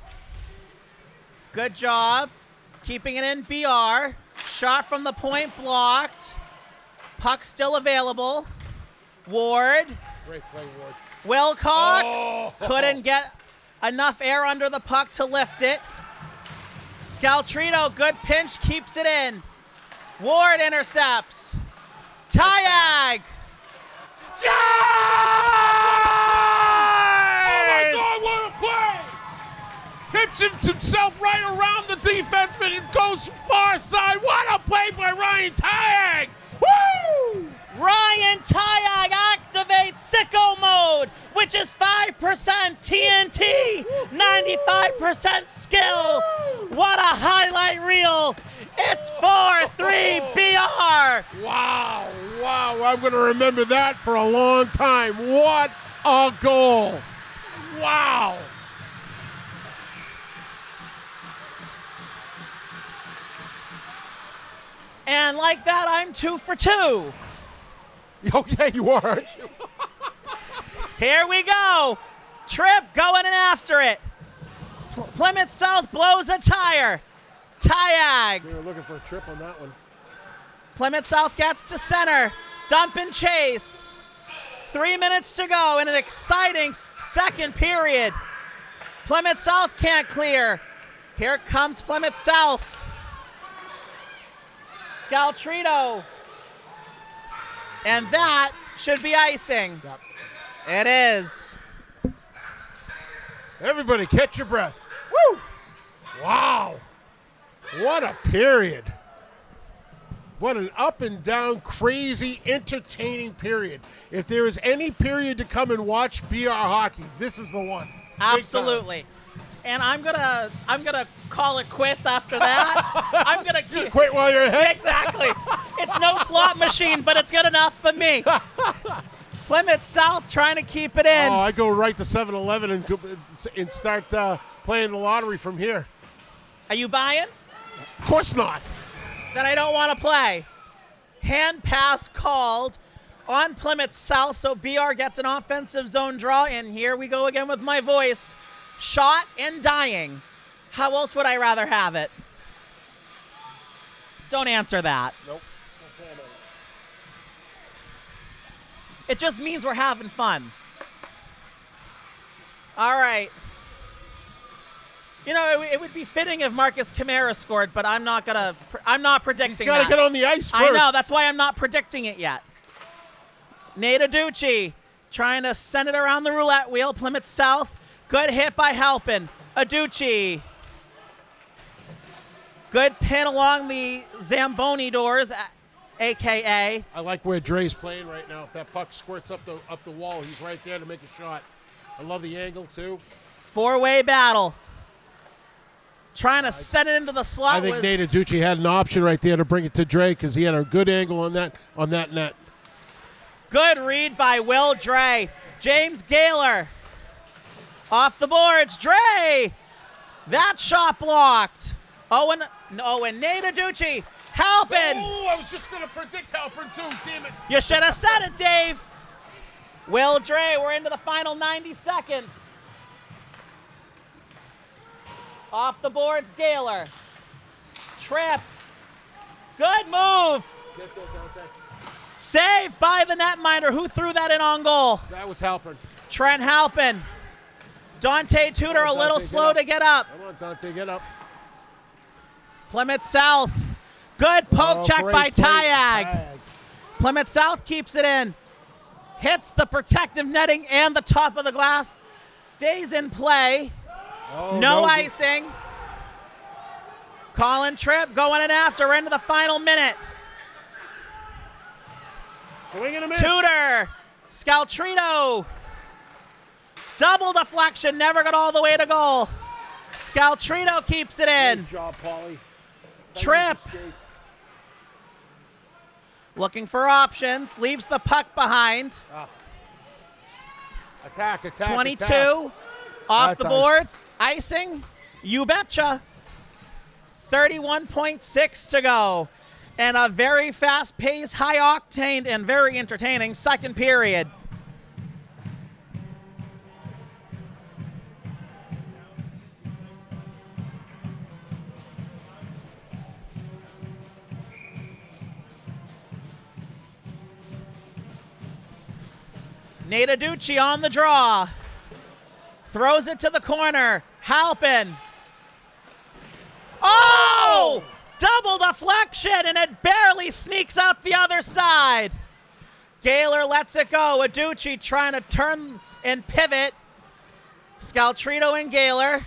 Good job. Keeping it in BR. Shot from the point blocked. Puck still available. Ward. Great play, Ward. Wilcox couldn't get enough air under the puck to lift it. Scaltrito, good pinch, keeps it in. Ward intercepts. Tyag. Scores! Oh my God, what a play! Tips himself right around the defenseman and goes far side. What a play by Ryan Tyag! Woo! Ryan Tyag activates sicko mode, which is 5% TNT, 95% skill. What a highlight reel. It's 4-3 BR. Wow, I'm going to remember that for a long time. What a goal. Wow. And like that, I'm 2 for 2. Oh, yeah, you are, aren't you? Here we go. Tripp going in after it. Plymouth South blows a tire. Tyag. We were looking for a trip on that one. Plymouth South gets to center. Dump and chase. 3 minutes to go in an exciting second period. Plymouth South can't clear. Here comes Plymouth South. Scaltrito. And that should be icing. Yep. It is. Everybody catch your breath. Woo! Wow. What a period. What an up and down, crazy, entertaining period. If there is any period to come and watch BR hockey, this is the one. Absolutely. And I'm gonna call it quits after that. I'm gonna quit while you're ahead. Exactly. It's no slot machine, but it's good enough for me. Plymouth South trying to keep it in. Oh, I go right to 7-Eleven and start playing the lottery from here. Are you buying? Of course not. Then I don't want to play. Hand pass called on Plymouth South, so BR gets an offensive zone draw, and here we go again with my voice. Shot and dying. How else would I rather have it? Don't answer that. Nope. It just means we're having fun. All right. You know, it would be fitting if Marcus Kamara scored, but I'm not predicting that. He's got to get on the ice first. I know, that's why I'm not predicting it yet. Nadaducci trying to send it around the roulette wheel. Plymouth South. Good hit by Halpin. Aducci. Good pin along the Zamboni doors, a.k.a. I like where Dre's playing right now. If that puck squirts up the wall, he's right there to make a shot. I love the angle, too. Four-way battle. Trying to set it into the slot. I think Nate Aducci had an option right there to bring it to Dre because he had a good angle on that net. Good read by Will Dre. James Gaylor off the boards. Dre! That shot blocked. Nate Aducci helping. Oh, I was just going to predict Halpern too, damn it. You should have said it, Dave. Will Dre, we're into the final 90 seconds. Off the boards, Gaylor. Trip. Good move. Get there, Dante. Saved by the netminder. Who threw that in on goal? That was Halpern. Trent Halpin. Dante Tudor a little slow to get up. Come on, Dante, get up. Plymouth South. Good poke check by Tyag. Plymouth South keeps it in. Hits the protective netting and the top of the glass. Stays in play. Oh, no icing. Colin Tripp going in after. We're into the final minute. Swing and a miss. Tudor. Scaltrino. Double deflection. Never got all the way to goal. Scaltrino keeps it in. Good job, Paulie. Tripp. Looking for options. Leaves the puck behind. Attack. 22. Attack. Off the boards. Icing. You betcha. 31.6 to go. And a very fast-paced, high-octane, and very entertaining second period. Nate Aducci on the draw. Throws it to the corner. Halpin. Oh! Double deflection, and it barely sneaks out the other side. Gaylor lets it go. Aducci trying to turn and pivot. Scaltrino and Gaylor.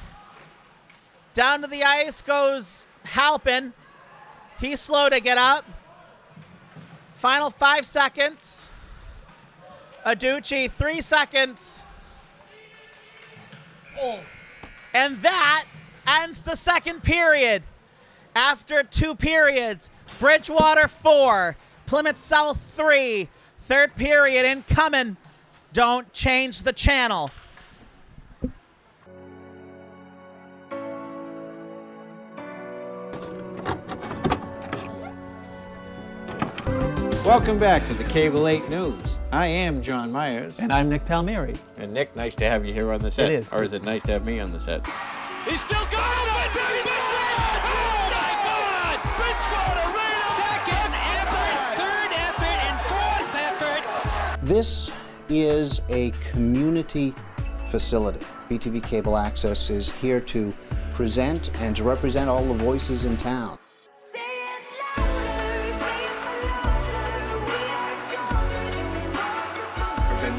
Down to the ice goes Halpin. He's slow to get up. Final 5 seconds. Aducci, 3 seconds. And that ends the second period. After 2 periods, Bridgewater 4, Plymouth South 3. Third period incoming. Don't change the channel. Welcome back to the Cable 8 News. I am John Myers. And I'm Nick Palmieri. And Nick, nice to have you here on the set. It is. Or is it nice to have me on the set? He's still got it! Oh my God! Bridgewater Second effort, third effort, and fourth effort. This is a community facility. BTV Cable Access is here to present and to represent all the voices in town.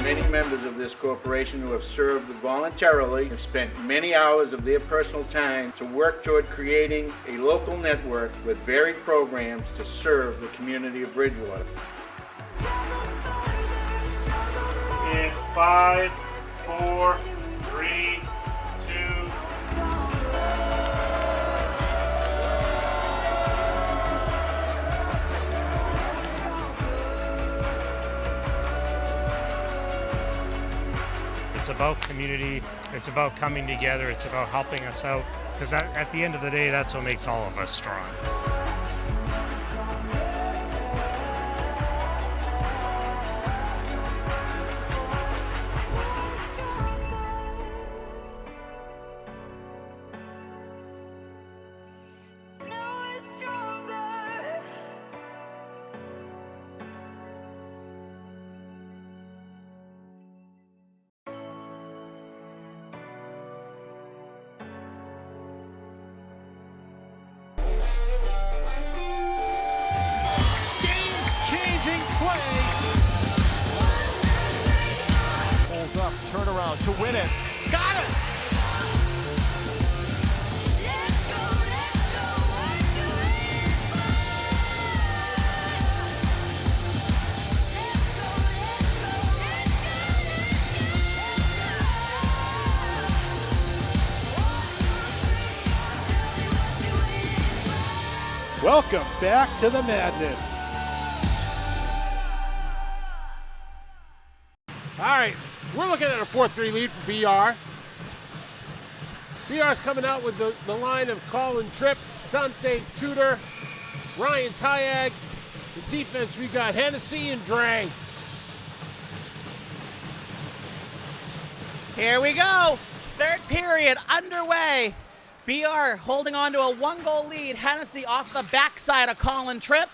Many members of this corporation who have served voluntarily and spent many hours of their personal time to work toward creating a local network with varied programs to serve the community of Bridgewater. In 5, 4, 3, 2. It's about community, it's about coming together, it's about helping us out, because at the end of the day, that's what makes all of us strong. Up, turn around to win it. Got it! Welcome back to the madness. All right, we're looking at a 4-3 lead for BR. BR's coming out with the line of Colin Tripp, Dante Tudor, Ryan Tyag. The defense, we got Hennessy and Dre. Here we go. Third period underway. BR holding on to a 1-goal lead. Hennessy off the backside of Colin Tripp.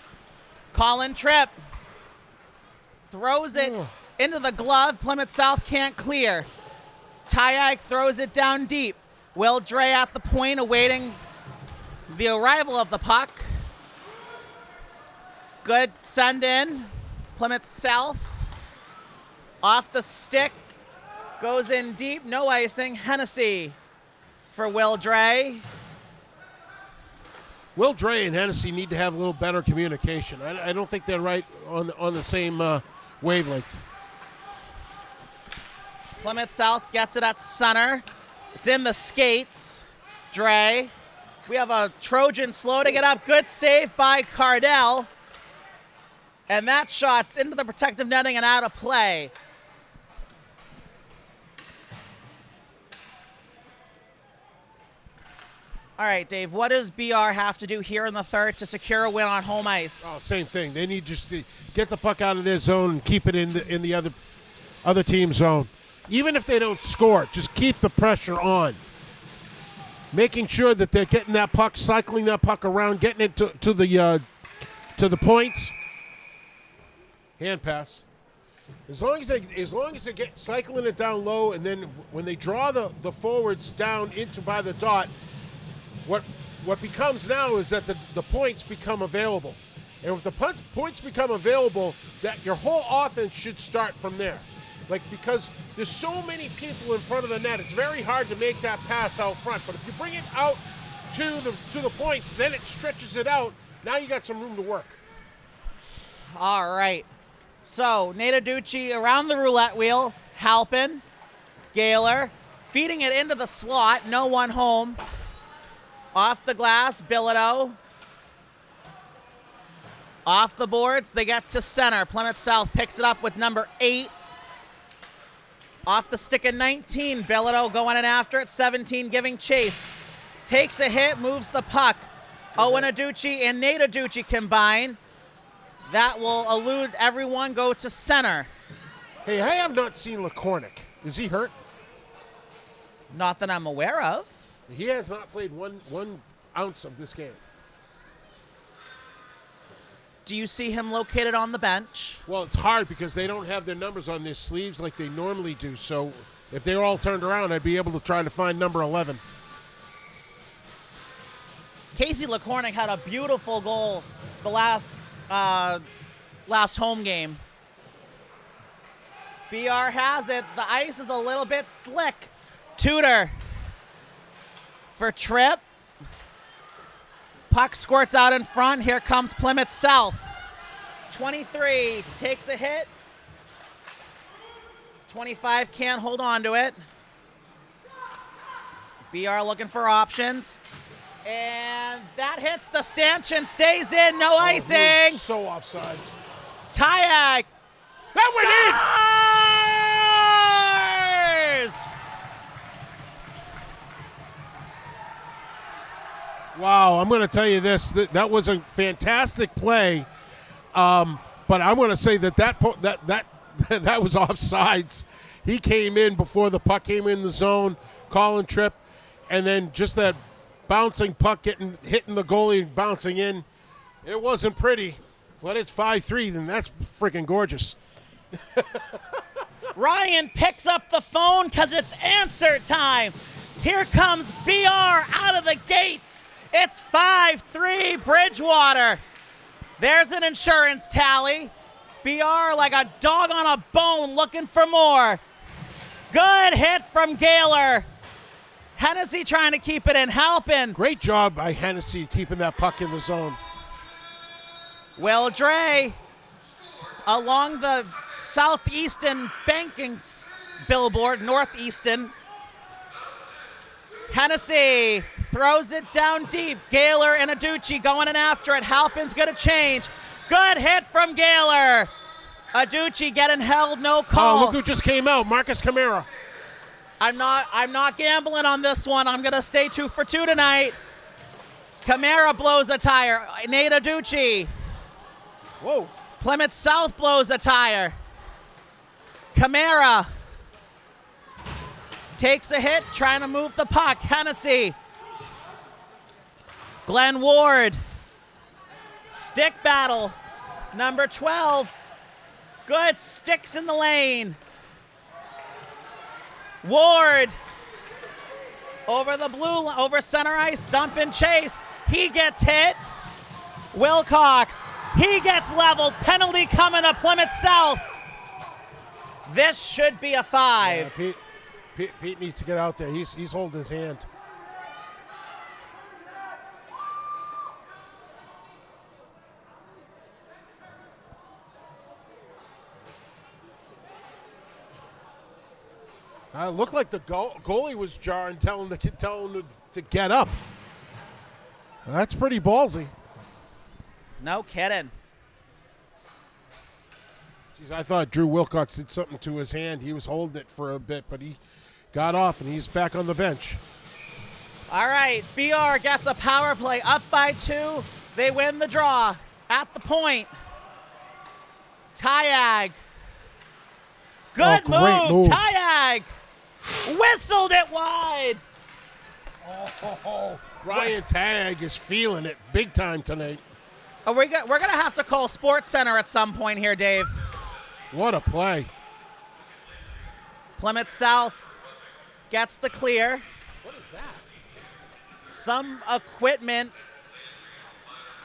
Colin Tripp throws it into the glove. Plymouth South can't clear. Tyag throws it down deep. Will Dre at the point awaiting the arrival of the puck. Good send in. Plymouth South off the stick. Goes in deep. No icing. Hennessy for Will Dre. Will Dre and Hennessy need to have a little better communication. I don't think they're right on the same wavelength. Plymouth South gets it at center. It's in the skates. Dre. We have a Trojan slow to get up. Good save by Cardell. And that shot's into the protective netting and out of play. All right, Dave, what does BR have to do here in the third to secure a win on home ice? Oh, same thing. They need just to get the puck out of their zone and keep it in the other team's zone. Even if they don't score, just keep the pressure on. Making sure that they're getting that puck, cycling that puck around, getting it to the points. Hand pass. As long as they get cycling it down low, and then when they draw the forwards down into by the dot, what becomes now is that the points become available. And if the points become available, that your whole offense should start from there. Because there's so many people in front of the net, it's very hard to make that pass out front. But if you bring it out to the points, then it stretches it out. Now you got some room to work. All right. So, Nataducci around the roulette wheel. Halpin. Gaylor. Feeding it into the slot. No one home. Off the glass. Bilodeau. Off the boards. They get to center. Plymouth South picks it up with number 8. Off the stick of 19. Bilodeau going in after it. 17 giving chase. Takes a hit. Moves the puck. Owen Aducci and Nataducci combine. That will elude everyone, go to center. Hey, I have not seen LaCornick. Is he hurt? Not that I'm aware of. He has not played one ounce of this game. Do you see him located on the bench? Well, it's hard because they don't have their numbers on their sleeves like they normally do. So if they were all turned around, I'd be able to try to find number 11. Casey LaCornick had a beautiful goal the last home game. BR has it. The ice is a little bit slick. Tudor for Tripp. Puck squirts out in front. Here comes Plymouth South. 23 takes a hit. 25 can't hold on to it. BR looking for options. And that hits the stanchion, stays in, no icing. So offsides. Tyag. That went in! Wow, I'm going to tell you this. That was a fantastic play. But I'm going to say that was offsides. He came in before the puck came in the zone, Colin Tripp, and then just that bouncing puck hitting the goalie and bouncing in. It wasn't pretty, but it's 5-3, then that's freaking gorgeous. Ryan picks up the phone because it's answer time. Here comes BR out of the gates. It's 5-3 Bridgewater. There's an insurance tally. BR like a dog on a bone looking for more. Good hit from Gaylor. Hennessy trying to keep it in. Halpin. Great job by Hennessy keeping that puck in the zone. Will Dre along the southeastern banking billboard, northeastern. Hennessy throws it down deep. Gaylor and Aducci going in after it. Halpin's going to change. Good hit from Gaylor. Aducci getting held, no call. Oh, look who just came out, Marcus Camara. I'm not gambling on this one. I'm going to stay 2 for 2 tonight. Camara blows a tire. Nate Aducci. Whoa. Plymouth South blows a tire. Camara takes a hit, trying to move the puck. Hennessy. Glenn Ward. Stick battle. Number 12. Good sticks in the lane. Ward. Over center ice, dump and chase. He gets hit. Wilcox. He gets leveled. Penalty coming to Plymouth South. This should be a 5. Yeah, Pete needs to get out there. He's holding his hand. It looked like the goalie was jarring, telling him to get up. That's pretty ballsy. No kidding. Jeez, I thought Drew Wilcox did something to his hand. He was holding it for a bit, but he got off, and he's back on the bench. All right, BR gets a power play up by 2. They win the draw at the point. Tyag. Good move. Tyag. Whistled it wide. Ryan Tag is feeling it big time tonight. Oh, we're going to have to call Sports Center at some point here, Dave. What a play. Plymouth South gets the clear. What is that? Some equipment.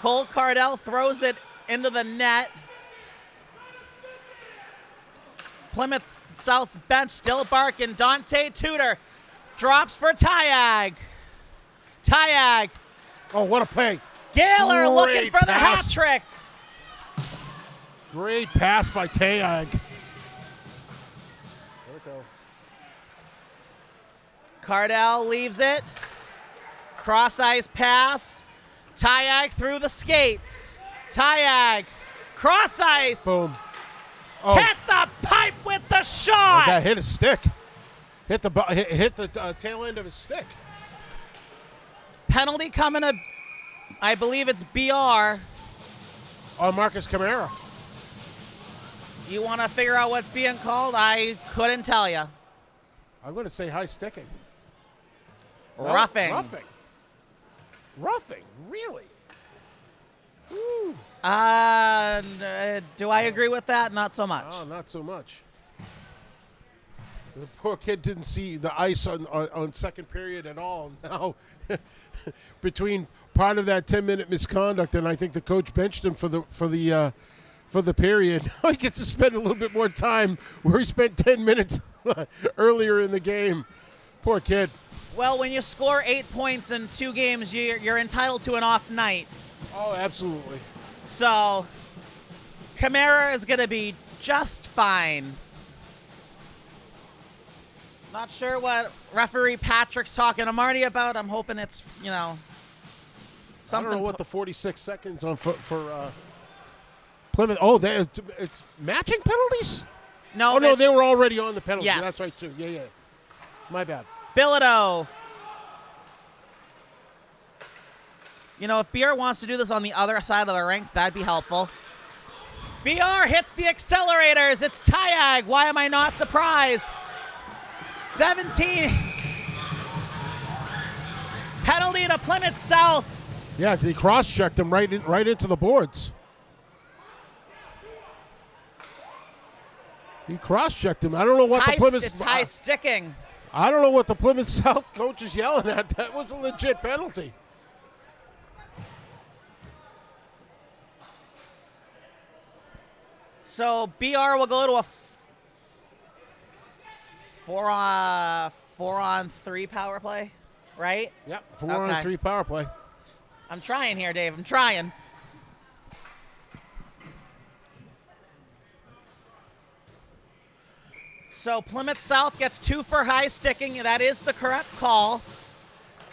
Cole Cardell throws it into the net. Plymouth South bench still barking. Dante Tudor drops for Tyag. Tyag. Oh, what a play. Gaylor looking for the hat trick. Great pass by Tyag. There we go. Cardell leaves it. Cross ice pass. Tyag through the skates. Tyag. Cross ice. Boom. Oh. Hit the pipe with the shot. That hit his stick. Hit the tail end of his stick. Penalty coming to, I believe it's BR. On Marcus Camara. You want to figure out what's being called? I couldn't tell you. I'm going to say high sticking. Roughing. No, roughing. Really? Woo. Do I agree with that? Not so much. Oh, not so much. The poor kid didn't see the ice on second period at all. Now, between part of that 10-minute misconduct, and I think the coach benched him for the period. Now he gets to spend a little bit more time where he spent 10 minutes earlier in the game. Poor kid. Well, when you score 8 points in 2 games, you're entitled to an off night. Oh, absolutely. So, Camara is going to be just fine. Not sure what referee Patrick's talking to Marty about. I'm hoping it's, something. I don't know what the 46 seconds on for Plymouth. Oh, it's matching penalties? No. Oh, no, they were already on the penalty. Yes. That's right, too. Yeah. My bad. Bilodeau. If BR wants to do this on the other side of the rink, that'd be helpful. BR hits the accelerators. It's Tyag. Why am I not surprised? 17. Penalty to Plymouth South. Yeah, he cross-checked him right into the boards. He cross-checked him. I don't know what the Plymouth. It's high sticking. I don't know what the Plymouth South coach is yelling at. That was a legit penalty. So BR will go to a 4-on-3 power play, right? Yep, 4-on-3 power play. I'm trying here, Dave. I'm trying. So Plymouth South gets 2 for high sticking. That is the correct call.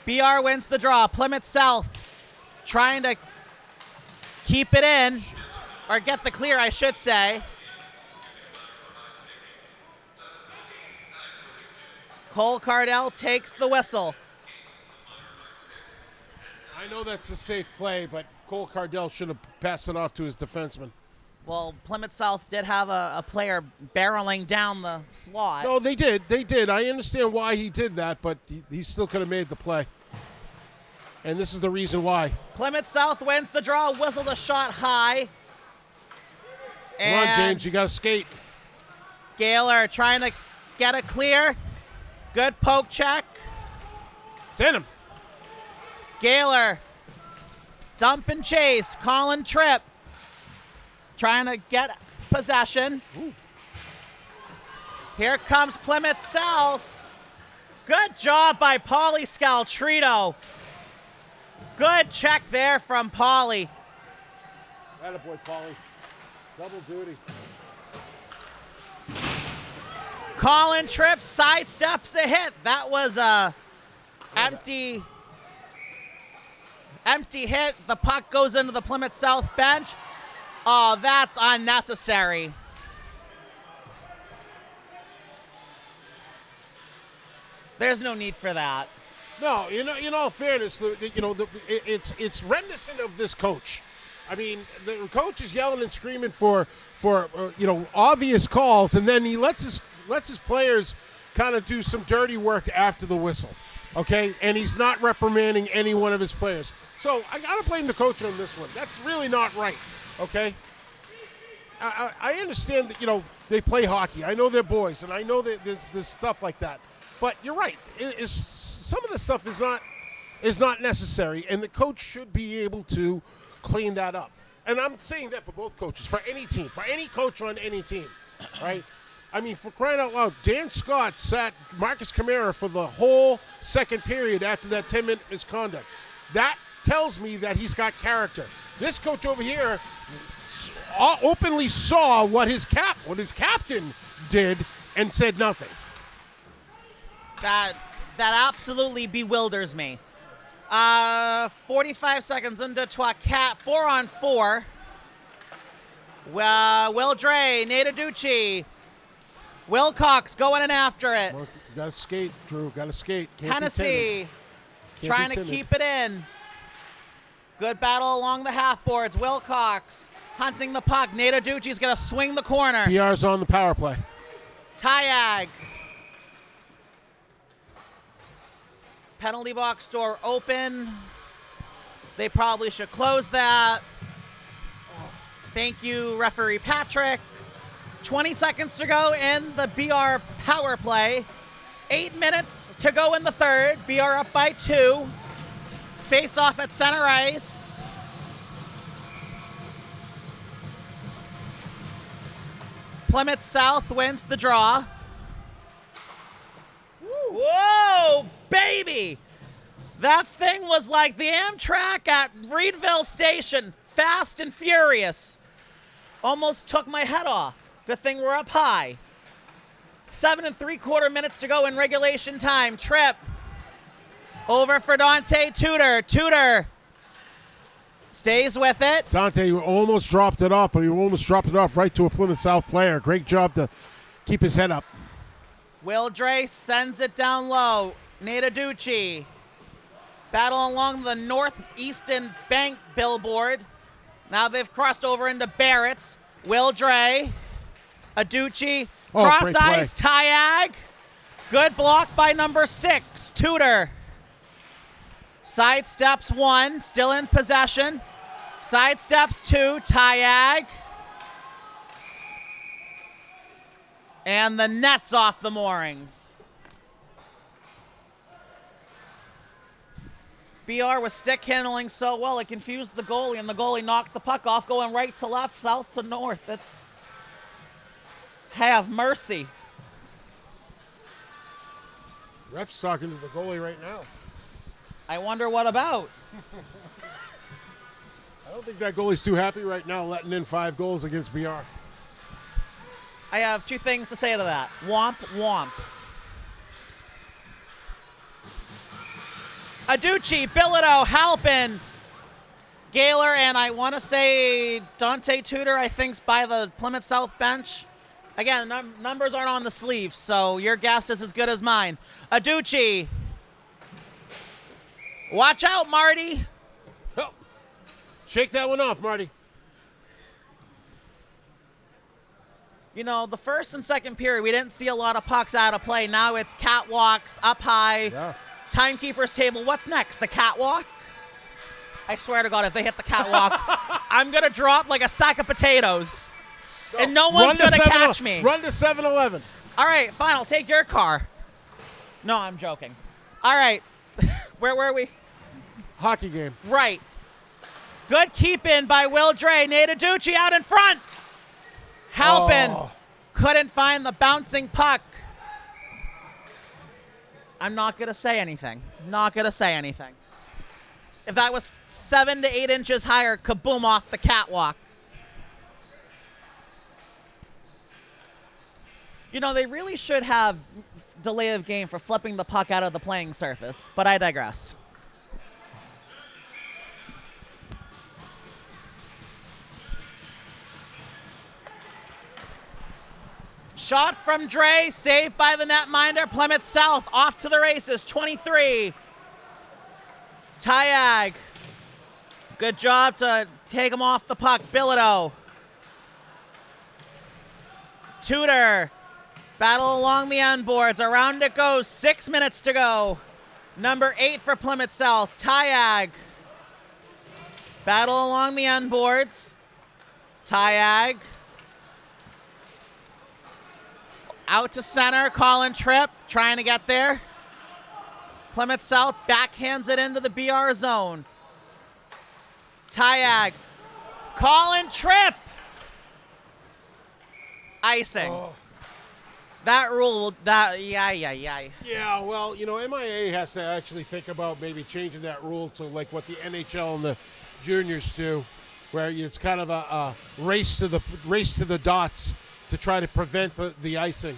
BR wins the draw. Plymouth South trying to keep it in, or get the clear, I should say. Cole Cardell takes the whistle. I know that's a safe play, but Cole Cardell should have passed it off to his defenseman. Well, Plymouth South did have a player barreling down the slot. No, they did. They did. I understand why he did that, but he still could have made the play. And this is the reason why. Plymouth South wins the draw, whistled a shot high. Come on, James, you got to skate. Gaylor trying to get it clear. Good poke check. It's in him. Gaylor, stump and chase. Colin Tripp trying to get possession. Ooh. Here comes Plymouth South. Good job by Pauly Scaltrito. Good check there from Pauly. Attaboy, Pauly. Double duty. Colin Tripp sidesteps a hit. That was a empty hit. The puck goes into the Plymouth South bench. Oh, that's unnecessary. There's no need for that. No, in all fairness, it's reminiscent of this coach. I mean, the coach is yelling and screaming for obvious calls, and then he lets his players kind of do some dirty work after the whistle, okay? And he's not reprimanding any one of his players. So I got to blame the coach on this one. That's really not right, okay? I understand that, they play hockey. I know they're boys, and I know that there's stuff like that. But you're right. Some of the stuff is not necessary, and the coach should be able to clean that up. And I'm saying that for both coaches, for any team, for any coach on any team, right? I mean, for crying out loud, Dan Scott sat Marcus Camara for the whole second period after that 10-minute misconduct. That tells me that he's got character. This coach over here openly saw what his captain did and said nothing. That absolutely bewilders me. 45 seconds into Cat, 4-on-4. Will Dre, Nataducci, Wilcox going in after it. You got to skate, Drew. Got to skate. Can't Hennessy trying to keep it in. Good battle along the half boards. Wilcox hunting the puck. Nataducci's going to swing the corner. PR's on the power play. Tyag. Penalty box door open. They probably should close that. Thank you, referee Patrick. 20 seconds to go in the BR power play. 8 minutes to go in the third. BR up by 2. Face off at center ice. Plymouth South wins the draw. Whoa, baby! That thing was like the Amtrak at Reedville Station. Fast and furious. Almost took my head off. Good thing we're up high. 7 3/4 minutes to go in regulation time. Tripp. Over for Dante Tudor. Tudor stays with it. Dante almost dropped it off, but he almost dropped it off right to a Plymouth South player. Great job to keep his head up. Will Dre sends it down low. Nataducci. Battle along the northeastern bank billboard. Now they've crossed over into Barrett's. Will Dre. Aducci. Cross ice. Tyag. Good block by number 6. Tudor. Sidesteps 1. Still in possession. Sidesteps 2. Tyag. And the net's off the moorings. BR was stick handling so well it confused the goalie, and the goalie knocked the puck off, going right to left, south to north. It's have mercy. Ref's talking to the goalie right now. I wonder what about. I don't think that goalie's too happy right now letting in 5 goals against BR. I have 2 things to say to that. Womp, womp. Aducci, Bilodeau, Halpin, Gaylor, and I want to say Dante Tudor, I think's by the Plymouth South bench. Again, numbers aren't on the sleeves, so your guess is as good as mine. Aducci. Watch out, Marty. Oh. Shake that one off, Marty. You know, the first and second period, we didn't see a lot of pucks out of play. Now it's catwalks, up high, timekeeper's table. What's next? The catwalk? I swear to God, if they hit the catwalk, I'm going to drop like a sack of potatoes. And no one's going to catch me. Run to 7-Eleven. All right, fine. I'll take your car. No, I'm joking. All right. Where were we? Hockey game. Right. Good keep in by Will Dre. Nate Aducci out in front. Halpin couldn't find the bouncing puck. I'm not going to say anything. Not going to say anything. If that was 7 to 8 inches higher, kaboom off the catwalk. You know, they really should have delay of game for flipping the puck out of the playing surface, but I digress. Shot from Dre, saved by the netminder. Plymouth South off to the races, 23. Tyag. Good job to take him off the puck. Bilodeau. Tudor. Battle along the end boards. Around it goes. 6 minutes to go. Number 8 for Plymouth South. Tyag. Battle along the end boards. Tyag. Out to center. Colin Tripp trying to get there. Plymouth South backhands it into the BR zone. Tyag. Colin Tripp. Icing. That rule, Yeah, well, you know, MIA has to actually think about maybe changing that rule to like what the NHL and the juniors do, where it's kind of a race to the dots to try to prevent the icing.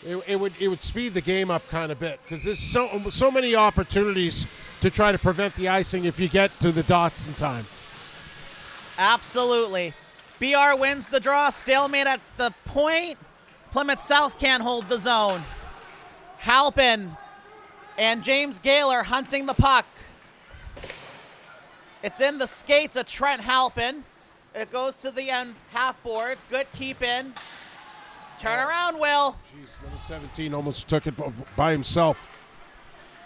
It would speed the game up kind of bit because there's so many opportunities to try to prevent the icing if you get to the dots in time. Absolutely. BR wins the draw. Stalemate at the point. Plymouth South can't hold the zone. Halpin and James Gaylor hunting the puck. It's in the skates of Trent Halpin. It goes to the end half boards. Good keep in. Turn around, Will. Jeez, number 17 almost took it by himself.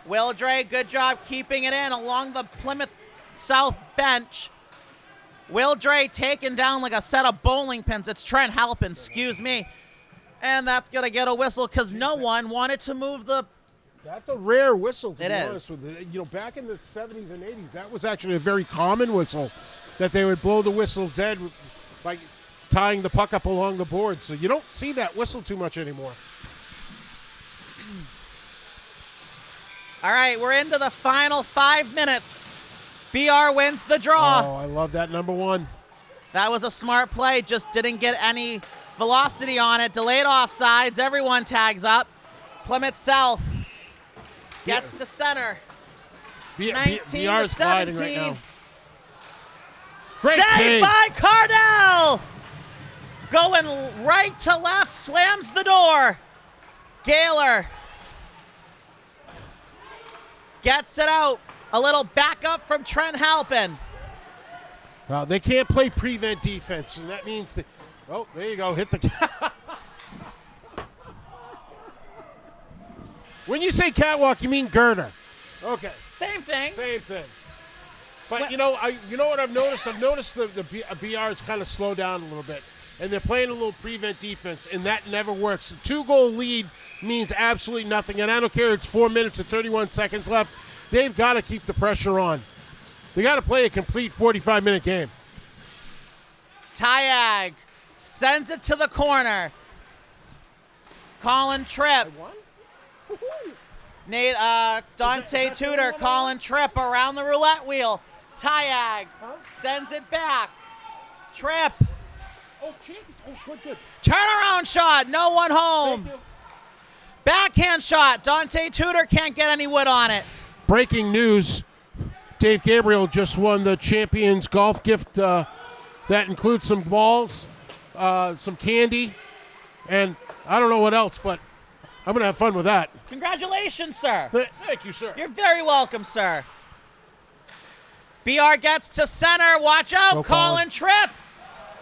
Will Dre, good job keeping it in along the Plymouth South bench. Will Dre taken down like a set of bowling pins. It's Trent Halpin, excuse me. And that's going to get a whistle because no one wanted to move the... That's a rare whistle, to be honest with you. You know, back in the 70s and 80s, that was actually a very common whistle, that they would blow the whistle dead by tying the puck up along the board. So you don't see that whistle too much anymore. All right, we're into the final 5 minutes. BR wins the draw. Oh, I love that number 1. That was a smart play, just didn't get any velocity on it. Delayed offsides, everyone tags up. Plymouth South gets to center. 19 to 17. Gliding right now. Great Saved save by Cardell. Going right to left, slams the door. Gaylor gets it out. A little backup from Trent Halpin. Well, they can't play prevent defense, and that means that. Oh, there you go. Hit the. When you say catwalk, you mean girder. Okay. Same thing. Same thing. But you know what I've noticed? I've noticed the BRs kind of slow down a little bit, and they're playing a little prevent defense, and that never works. A 2-goal lead means absolutely nothing, and I don't care. It's 4 minutes and 31 seconds left. They've got to keep the pressure on. They got to play a complete 45-minute game. Tyag sends it to the corner. Colin Tripp. Dante Tudor, Colin Tripp around the roulette wheel. Tyag sends it back. Tripp. Oh, good. Turnaround shot, no one home. Backhand shot. Dante Tudor can't get any wood on it. breaking news. Dave Gabriel just won the Champions Golf Gift. That includes some balls, some candy, and I don't know what else, but I'm going to have fun with that. Congratulations, sir. Thank you, sir. You're very welcome, sir. BR gets to center. Watch out. No Colin Tripp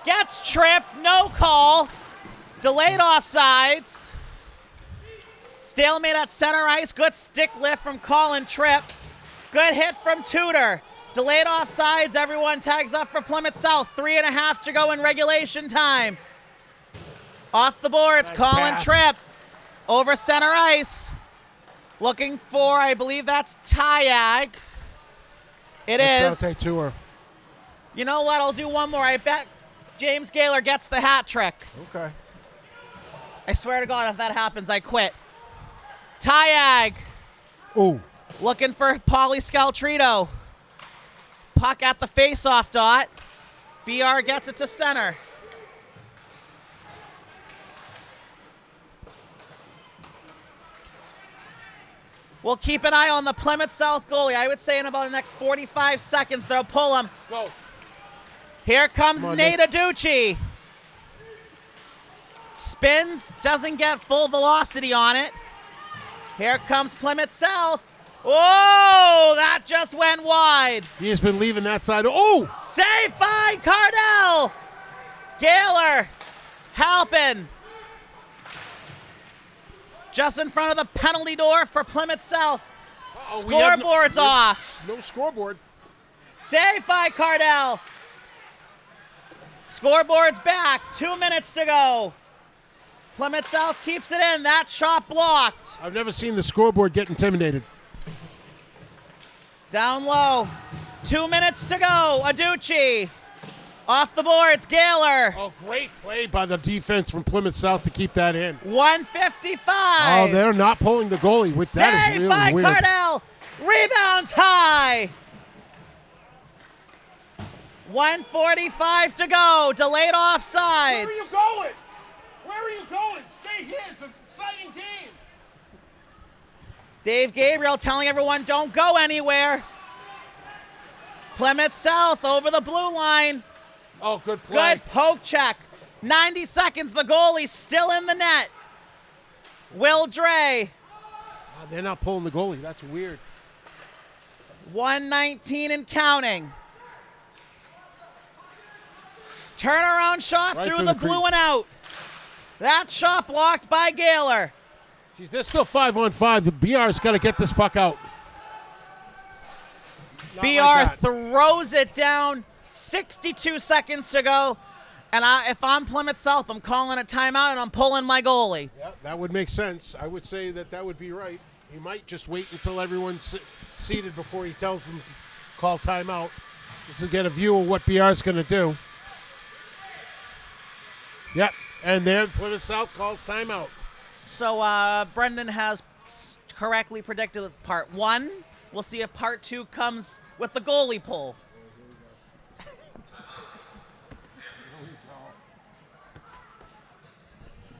gets tripped. No call. Delayed offsides. Stalemate at center ice. Good stick lift from Colin Tripp. Good hit from Tudor. Delayed offsides. Everyone tags up for Plymouth South. 3.5 to go in regulation time. Off the boards. Nice Colin pass. Tripp over center ice. Looking for, I believe that's Tyag. It is. Dante Tour. You know what? I'll do one more. I bet James Gaylor gets the hat trick. Okay. I swear to God, if that happens, I quit. Tyag. Ooh. Looking for Pauly Scaltrito. Puck at the face-off dot. BR gets it to center. We'll keep an eye on the Plymouth South goalie. I would say in about the next 45 seconds, they'll pull him. Go. Here comes Come on, Nate Aducci. Spins, doesn't get full velocity on it. Here comes Plymouth South. Oh, that just went wide. He has been leaving that side. Oh! Saved by Cardell. Gaylor helping. Just in front of the penalty door for Plymouth South. Scoreboard's off. No scoreboard. Saved by Cardell. Scoreboard's back. 2 minutes to go. Plymouth South keeps it in. That shot blocked. I've never seen the scoreboard get intimidated. Down low. 2 minutes to go. Aducci. Off the boards. Gaylor. Oh, great play by the defense from Plymouth South to keep that in. 155. Oh, they're not pulling the goalie. That is Saved really by weird. Cardell. Rebounds high. 1:45 to go. Delayed offsides. Where are you going? Where are you going? Stay here. It's an exciting game. Dave Gabriel telling everyone don't go anywhere. Plymouth South over the blue line. Oh, good play. Good poke check. 90 seconds. The goalie's still in the net. Will Dre. Oh, they're not pulling the goalie. That's weird. 119 and counting. Turnaround shot Right through through the the blue crease. and out. That shot blocked by Gaylor. Geez, they're still 5-on-5. The BR's got to get this puck out. Not BR like that. throws it down. 62 seconds to go. And if I'm Plymouth South, I'm calling a timeout and I'm pulling my goalie. Yeah, that would make sense. I would say that would be right. He might just wait until everyone's seated before he tells them to call timeout, just to get a view of what BR's going to do. Yep, and then Plymouth South calls timeout. So Brendan has correctly predicted part 1. We'll see if part 2 comes with the goalie pull.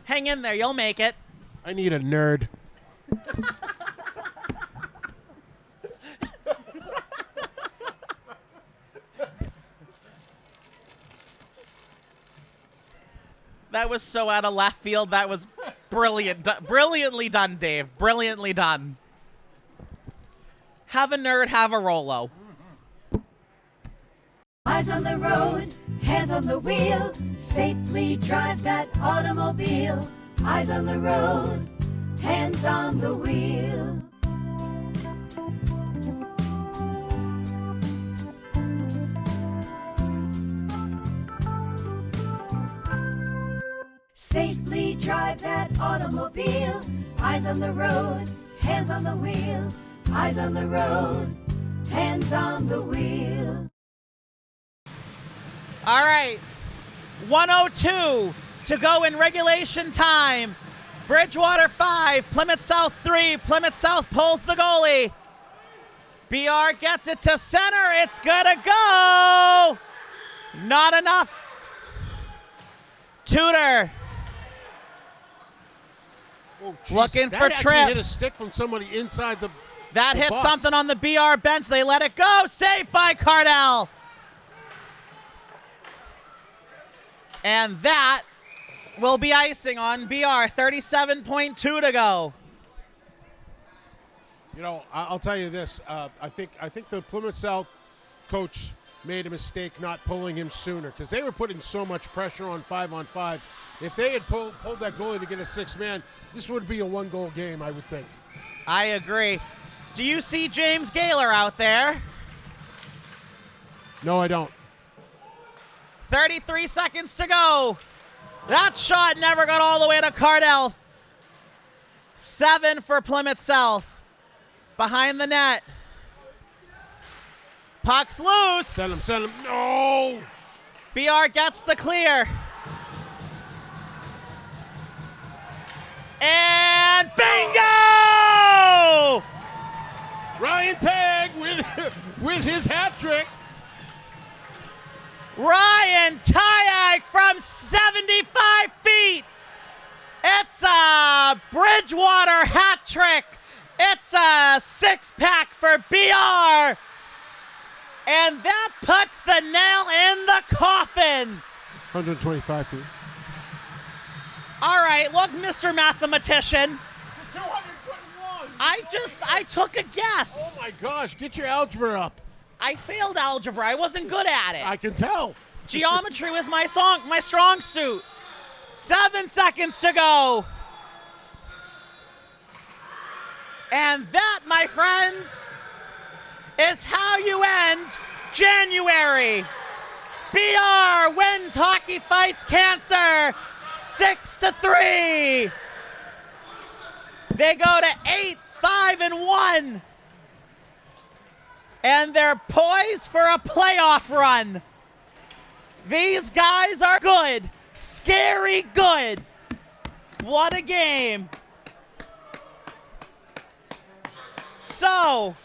Hang in there, you'll make it. I need a nerd. That was so out of left field. That was brilliant. Brilliantly done, Dave. Brilliantly done. Have a nerd, have a Rolo. Eyes on the road, hands on the wheel, safely drive that automobile. Eyes on the road, hands on the wheel. Safely drive that automobile. Eyes on the road, hands on the wheel. Eyes on the road, hands on the wheel. All right, 1:02 to go in regulation time. Bridgewater 5, Plymouth South 3. Plymouth South pulls the goalie. BR gets it to center. It's gonna go. Not enough. Tudor. Oh, geez. Looking that for actually Tripp. hit a stick from somebody inside the That The hit box. something on the BR bench. They let it go. Saved by Cardell. And that will be icing on BR. 37.2 to go. You know, I'll tell you this. I think the Plymouth South coach made a mistake not pulling him sooner because they were putting so much pressure on 5-on-5. If they had pulled that goalie to get a 6-man, this would be a 1-goal game, I would think. I agree. Do you see James Gaylor out there? No, I don't. 33 seconds to go. That shot never got all the way to Cardell. 7 for Plymouth South. Behind the net. Puck's loose. Send him. No! BR gets the clear. And bingo! Ryan Tagg with his hat trick. Ryan Tagg from 75 feet. It's a Bridgewater hat trick. It's a 6-pack for BR. And that puts the nail in the coffin. 125 feet. All right, look, Mr. Mathematician. 200-foot long. I took a guess. Oh my gosh, get your algebra up. I failed algebra. I wasn't good at it. I can tell. Geometry was my strong suit. 7 seconds to go. And that, my friends, is how you end January. BR wins Hockey Fights Cancer 6-3. They go to 8-5-1. And they're poised for a playoff run. These guys are good. Scary good. What a game. So,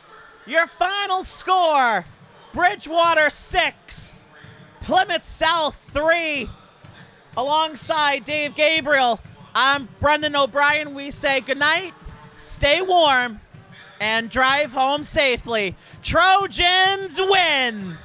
your final score, Bridgewater 6, Plymouth South 3. Alongside Dave Gabriel, I'm Brendan O'Brien. We say goodnight, stay warm, and drive home safely. Trojans win!